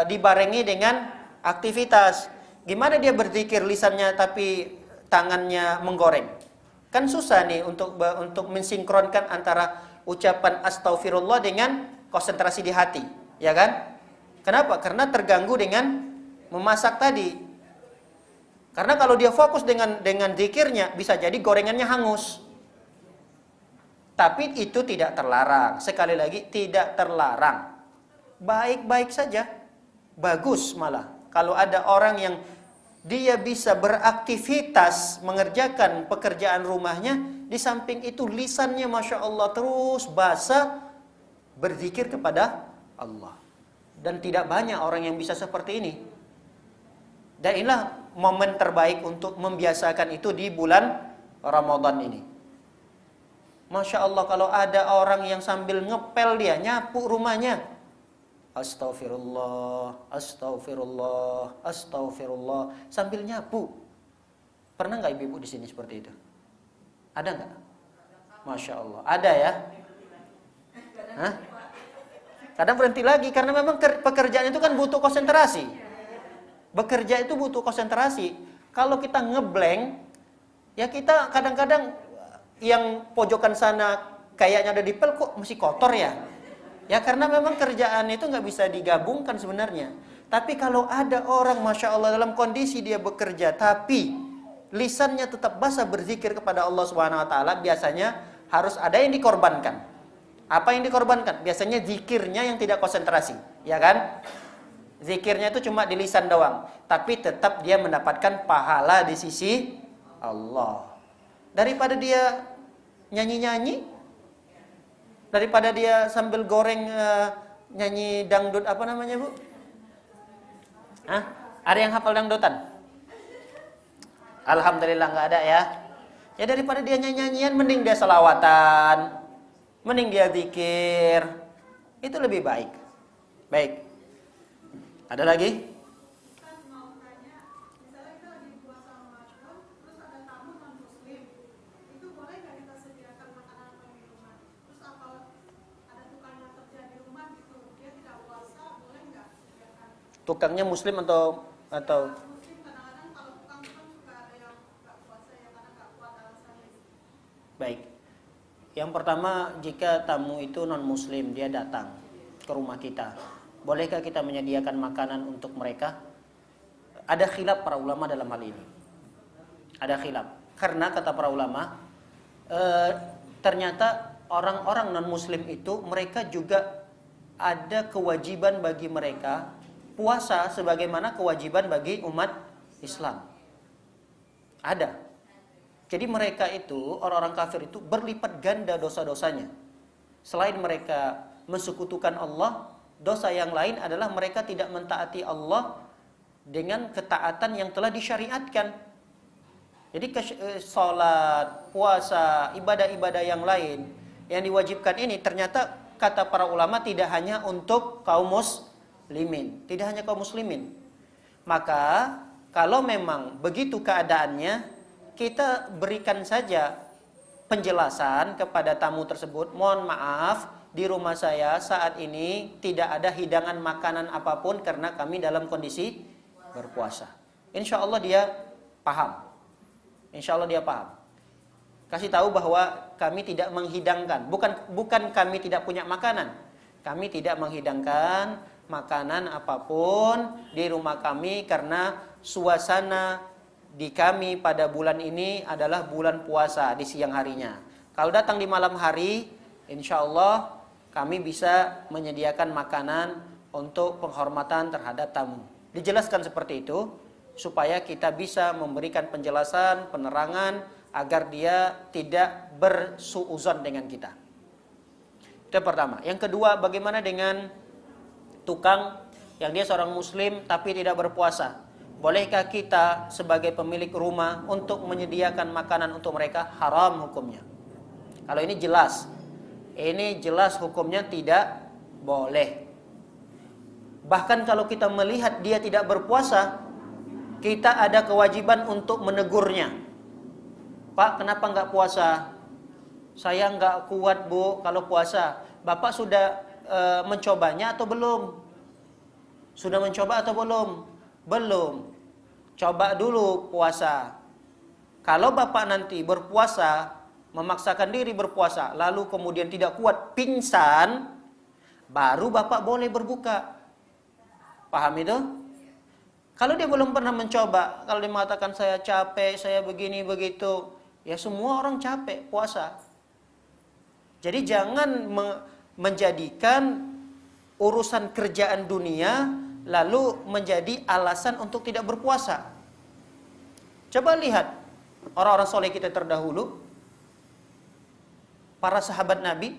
dibarengi dengan aktivitas. Gimana dia berzikir lisannya tapi tangannya menggoreng? Kan susah nih untuk mensinkronkan antara ucapan astaghfirullah dengan konsentrasi di hati, ya kan? Kenapa? Karena terganggu dengan memasak tadi. Karena kalau dia fokus dengan zikirnya, bisa jadi gorengannya hangus. Tapi itu tidak terlarang. Sekali lagi, tidak terlarang. Baik-baik saja. Bagus malah. Kalau ada orang yang dia bisa beraktivitas mengerjakan pekerjaan rumahnya, di samping itu lisannya Masya Allah terus basah berzikir kepada Allah. Dan tidak banyak orang yang bisa seperti ini. Dan inilah momen terbaik untuk membiasakan itu di bulan Ramadan ini. Masya Allah, kalau ada orang yang sambil ngepel dia, nyapu rumahnya. Astagfirullah, astagfirullah, astagfirullah. Sambil nyapu. Pernah nggak ibu-ibu di sini seperti itu? Ada nggak? Masya Allah. Ada ya? Hah? Kadang berhenti lagi, karena memang pekerjaan itu kan butuh konsentrasi. Bekerja itu butuh konsentrasi. Kalau kita ngeblank, ya kita kadang-kadang yang pojokan sana kayaknya ada di pel, kok masih kotor ya? Ya karena memang kerjaan itu nggak bisa digabungkan sebenarnya. Tapi kalau ada orang Masya Allah dalam kondisi dia bekerja, tapi lisannya tetap basah berzikir kepada Allah Subhanahu Wa Taala, biasanya harus ada yang dikorbankan. Apa yang dikorbankan? Biasanya zikirnya yang tidak konsentrasi, ya kan? Zikirnya itu cuma di lisan doang, tapi tetap dia mendapatkan pahala di sisi Allah. Daripada dia nyanyi-nyanyi, daripada dia sambil goreng nyanyi dangdut, apa namanya Bu? Hah? Ada yang hafal dangdutan? Alhamdulillah nggak ada ya. Ya daripada dia nyanyi-nyanyian, mending dia selawatan, mending dia zikir, itu lebih baik. Baik. Ada lagi? Tukangnya muslim atau baik. Yang pertama, jika tamu itu non muslim, dia datang ke rumah kita, bolehkah kita menyediakan makanan untuk mereka? Ada khilaf para ulama dalam hal ini. Ada khilaf. Karena kata para ulama, ternyata orang-orang non muslim itu mereka juga ada kewajiban bagi mereka puasa sebagaimana kewajiban bagi umat Islam. Ada. Jadi mereka itu, orang-orang kafir itu berlipat ganda dosa-dosanya. Selain mereka mensekutukan Allah, dosa yang lain adalah mereka tidak mentaati Allah dengan ketaatan yang telah disyariatkan. Jadi salat, puasa, ibadah-ibadah yang lain yang diwajibkan ini ternyata kata para ulama tidak hanya untuk kaum muslimin, tidak hanya kaum muslimin. Maka kalau memang begitu keadaannya, kita berikan saja penjelasan kepada tamu tersebut, mohon maaf, di rumah saya saat ini tidak ada hidangan makanan apapun karena kami dalam kondisi berpuasa. Insya Allah dia paham. Insya Allah dia paham. Kasih tahu bahwa kami tidak menghidangkan, bukan kami tidak punya makanan. Kami tidak menghidangkan makanan apapun di rumah kami karena suasana di kami pada bulan ini adalah bulan puasa di siang harinya. Kalau datang di malam hari, insya Allah kami bisa menyediakan makanan untuk penghormatan terhadap tamu. Dijelaskan seperti itu supaya kita bisa memberikan penjelasan, penerangan agar dia tidak bersuuzon dengan kita. Itu yang pertama. Yang kedua, bagaimana dengan tukang yang dia seorang muslim tapi tidak berpuasa? Bolehkah kita sebagai pemilik rumah untuk menyediakan makanan untuk mereka? Haram hukumnya. Kalau ini jelas. Ini jelas hukumnya tidak boleh. Bahkan kalau kita melihat dia tidak berpuasa, kita ada kewajiban untuk menegurnya. Pak, kenapa enggak puasa? Saya enggak kuat, Bu, kalau puasa. Bapak sudah mencobanya atau belum? Sudah mencoba atau belum? Belum. Coba dulu puasa. Kalau Bapak nanti berpuasa, memaksakan diri berpuasa, lalu kemudian tidak kuat, pingsan, baru Bapak boleh berbuka. Paham itu? Kalau dia belum pernah mencoba, kalau dia mengatakan saya capek, saya begini, begitu, ya semua orang capek puasa. Jadi jangan menjadikan urusan kerjaan dunia lalu menjadi alasan untuk tidak berpuasa. Coba lihat orang-orang soleh kita terdahulu, para sahabat Nabi,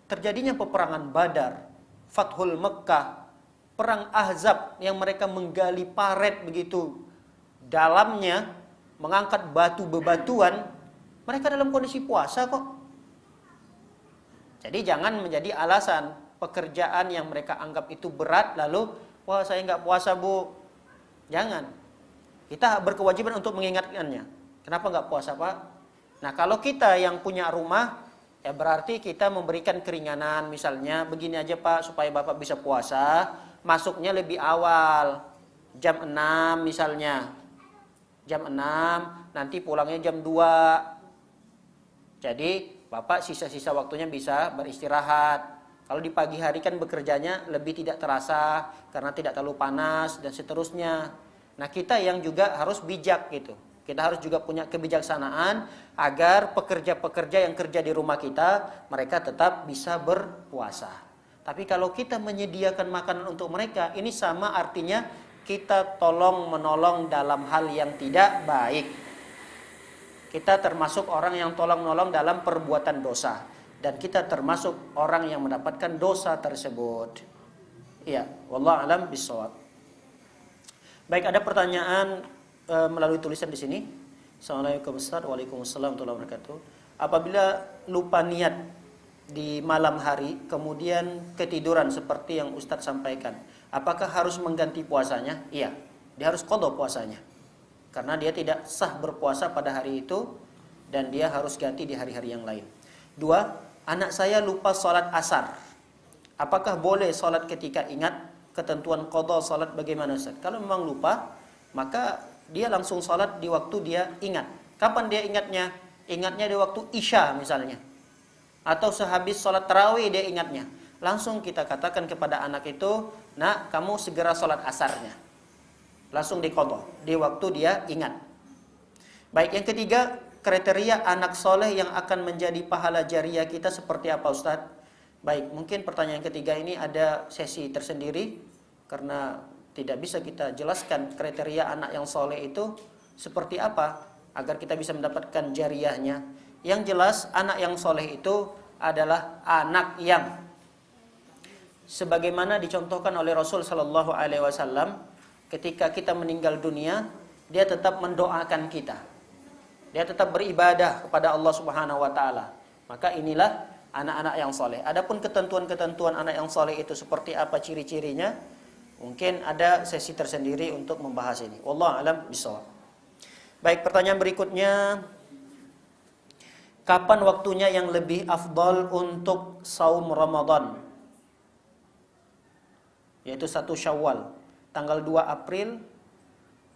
terjadinya peperangan Badar, Fathul Mekkah, perang Ahzab yang mereka menggali paret begitu dalamnya, mengangkat batu bebatuan, mereka dalam kondisi puasa kok. Jadi jangan menjadi alasan pekerjaan yang mereka anggap itu berat lalu, wah saya nggak puasa bu. Jangan. Kita berkewajiban untuk mengingatkannya. Kenapa nggak puasa pak? Nah kalau kita yang punya rumah, ya berarti kita memberikan keringanan. Misalnya begini aja pak, supaya bapak bisa puasa, masuknya lebih awal. Jam 6 misalnya. Jam 6, nanti pulangnya jam 2. Jadi bapak sisa-sisa waktunya bisa beristirahat. Kalau di pagi hari kan bekerjanya lebih tidak terasa karena tidak terlalu panas dan seterusnya. Nah kita yang juga harus bijak gitu. Kita harus juga punya kebijaksanaan agar pekerja-pekerja yang kerja di rumah kita, mereka tetap bisa berpuasa. Tapi kalau kita menyediakan makanan untuk mereka, ini sama artinya kita tolong menolong dalam hal yang tidak baik. Kita termasuk orang yang tolong-menolong dalam perbuatan dosa. Dan kita termasuk orang yang mendapatkan dosa tersebut. Iya, wallahu alam bishawab. Baik, ada pertanyaan melalui tulisan di sini. Assalamualaikum Ustaz. Waalaikumsalam warahmatullahi wabarakatuh. Apabila lupa niat di malam hari, kemudian ketiduran seperti yang Ustaz sampaikan, apakah harus mengganti puasanya? Iya, dia harus qadha puasanya. Karena dia tidak sah berpuasa pada hari itu dan dia harus ganti di hari-hari yang lain. 2, anak saya lupa sholat asar. Apakah boleh sholat ketika ingat? Ketentuan qadha sholat bagaimana Ustaz? Kalau memang lupa, maka dia langsung sholat di waktu dia ingat. Kapan dia ingatnya? Ingatnya di waktu isya misalnya. Atau sehabis sholat tarawih dia ingatnya. Langsung kita katakan kepada anak itu, nak kamu segera sholat asarnya. Langsung diqadha di waktu dia ingat. Baik, yang ketiga, kriteria anak soleh yang akan menjadi pahala jariah kita seperti apa Ustaz? Baik, mungkin pertanyaan ketiga ini ada sesi tersendiri karena tidak bisa kita jelaskan kriteria anak yang soleh itu seperti apa agar kita bisa mendapatkan jariahnya. Yang jelas anak yang soleh itu adalah anak yang sebagaimana dicontohkan oleh Rasul Shallallahu Alaihi Wasallam, ketika kita meninggal dunia, dia tetap mendoakan kita. Dia tetap beribadah kepada Allah Subhanahu wa taala. Maka inilah anak-anak yang soleh. Adapun ketentuan-ketentuan anak yang soleh itu seperti apa ciri-cirinya, mungkin ada sesi tersendiri untuk membahas ini. Wallahu a'lam bishawab. Baik, pertanyaan berikutnya, kapan waktunya yang lebih afdal untuk saum Ramadan? Yaitu 1 Syawal, tanggal 2 April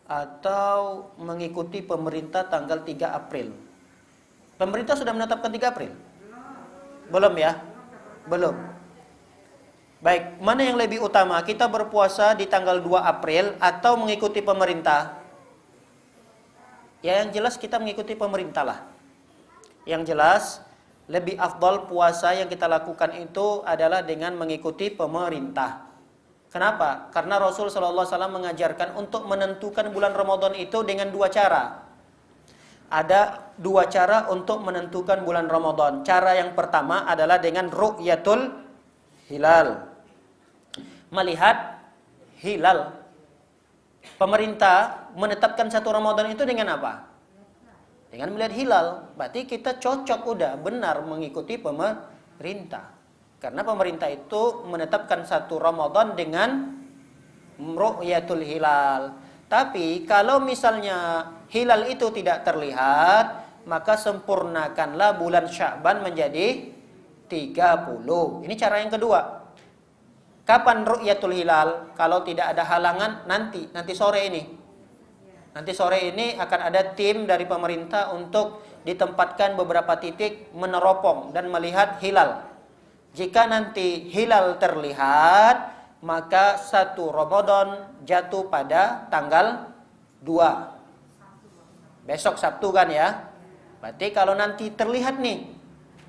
atau mengikuti pemerintah tanggal 3 April. Pemerintah sudah menetapkan 3 April? Belum ya? Belum. Baik, mana yang lebih utama? Kita berpuasa di tanggal 2 April atau mengikuti pemerintah? Ya, yang jelas kita mengikuti pemerintah lah. Yang jelas lebih afdal puasa yang kita lakukan itu adalah dengan mengikuti pemerintah. Kenapa? Karena Rasul SAW mengajarkan untuk menentukan bulan Ramadan itu dengan 2 cara. Ada 2 cara untuk menentukan bulan Ramadan. Cara yang pertama adalah dengan ru'yatul hilal. Melihat hilal. Pemerintah menetapkan 1 Ramadan itu dengan apa? Dengan melihat hilal. Berarti kita cocok udah benar mengikuti pemerintah. Karena pemerintah itu menetapkan 1 Ramadan dengan ru'yatul hilal. Tapi kalau misalnya hilal itu tidak terlihat, maka sempurnakanlah bulan Sya'ban menjadi 30. Ini cara yang kedua. Kapan ru'yatul hilal? Kalau tidak ada halangan nanti sore ini. Nanti sore ini akan ada tim dari pemerintah untuk ditempatkan beberapa titik meneropong dan melihat hilal. Jika nanti hilal terlihat, maka 1 Ramadan jatuh pada tanggal 2. Besok Sabtu kan ya. Berarti kalau nanti terlihat nih,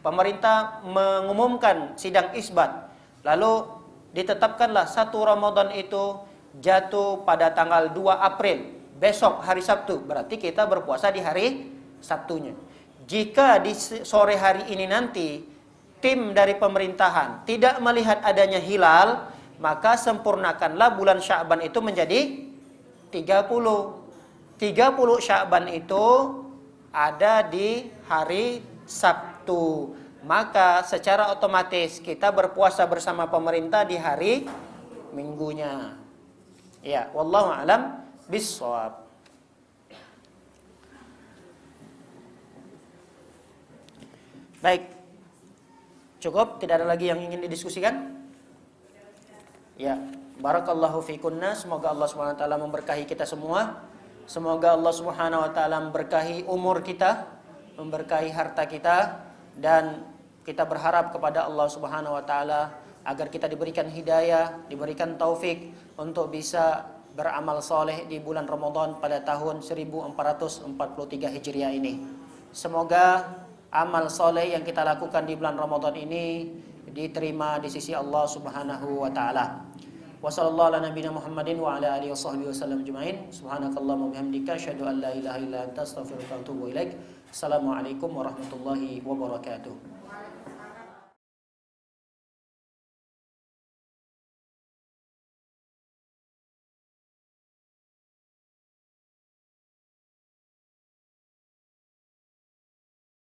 pemerintah mengumumkan sidang isbat, lalu ditetapkanlah 1 Ramadan itu jatuh pada tanggal 2 April, besok hari Sabtu, berarti kita berpuasa di hari Sabtunya. Jika di sore hari ini nanti tim dari pemerintahan tidak melihat adanya hilal, maka sempurnakanlah bulan Sya'ban itu menjadi 30. 30 Sya'ban itu ada di hari Sabtu. maka secara otomatis kita berpuasa bersama pemerintah di hari Minggunya. Ya, wallahu a'lam bissawab. Baik. Cukup? Tidak ada lagi yang ingin didiskusikan? Ya, barakallahu fikunna. Semoga Allah Subhanahu wa taala memberkahi kita semua. Semoga Allah Subhanahu wa taala memberkahi umur kita, memberkahi harta kita, dan kita berharap kepada Allah Subhanahu wa taala agar kita diberikan hidayah, diberikan taufik untuk bisa beramal soleh di bulan Ramadan pada tahun 1443 Hijriah ini. Semoga amal soleh yang kita lakukan di bulan Ramadan ini diterima di sisi Allah Subhanahu wa taala. Wa sallallahu ala nabiyina Muhammadin wa ala alihi washabbihi wasallam ajmain. Subhanakallahumma wa bihamdika asyhadu an la ilaha illa anta astaghfiruka wa atubu ilaik. Assalamualaikum warahmatullahi wabarakatuh.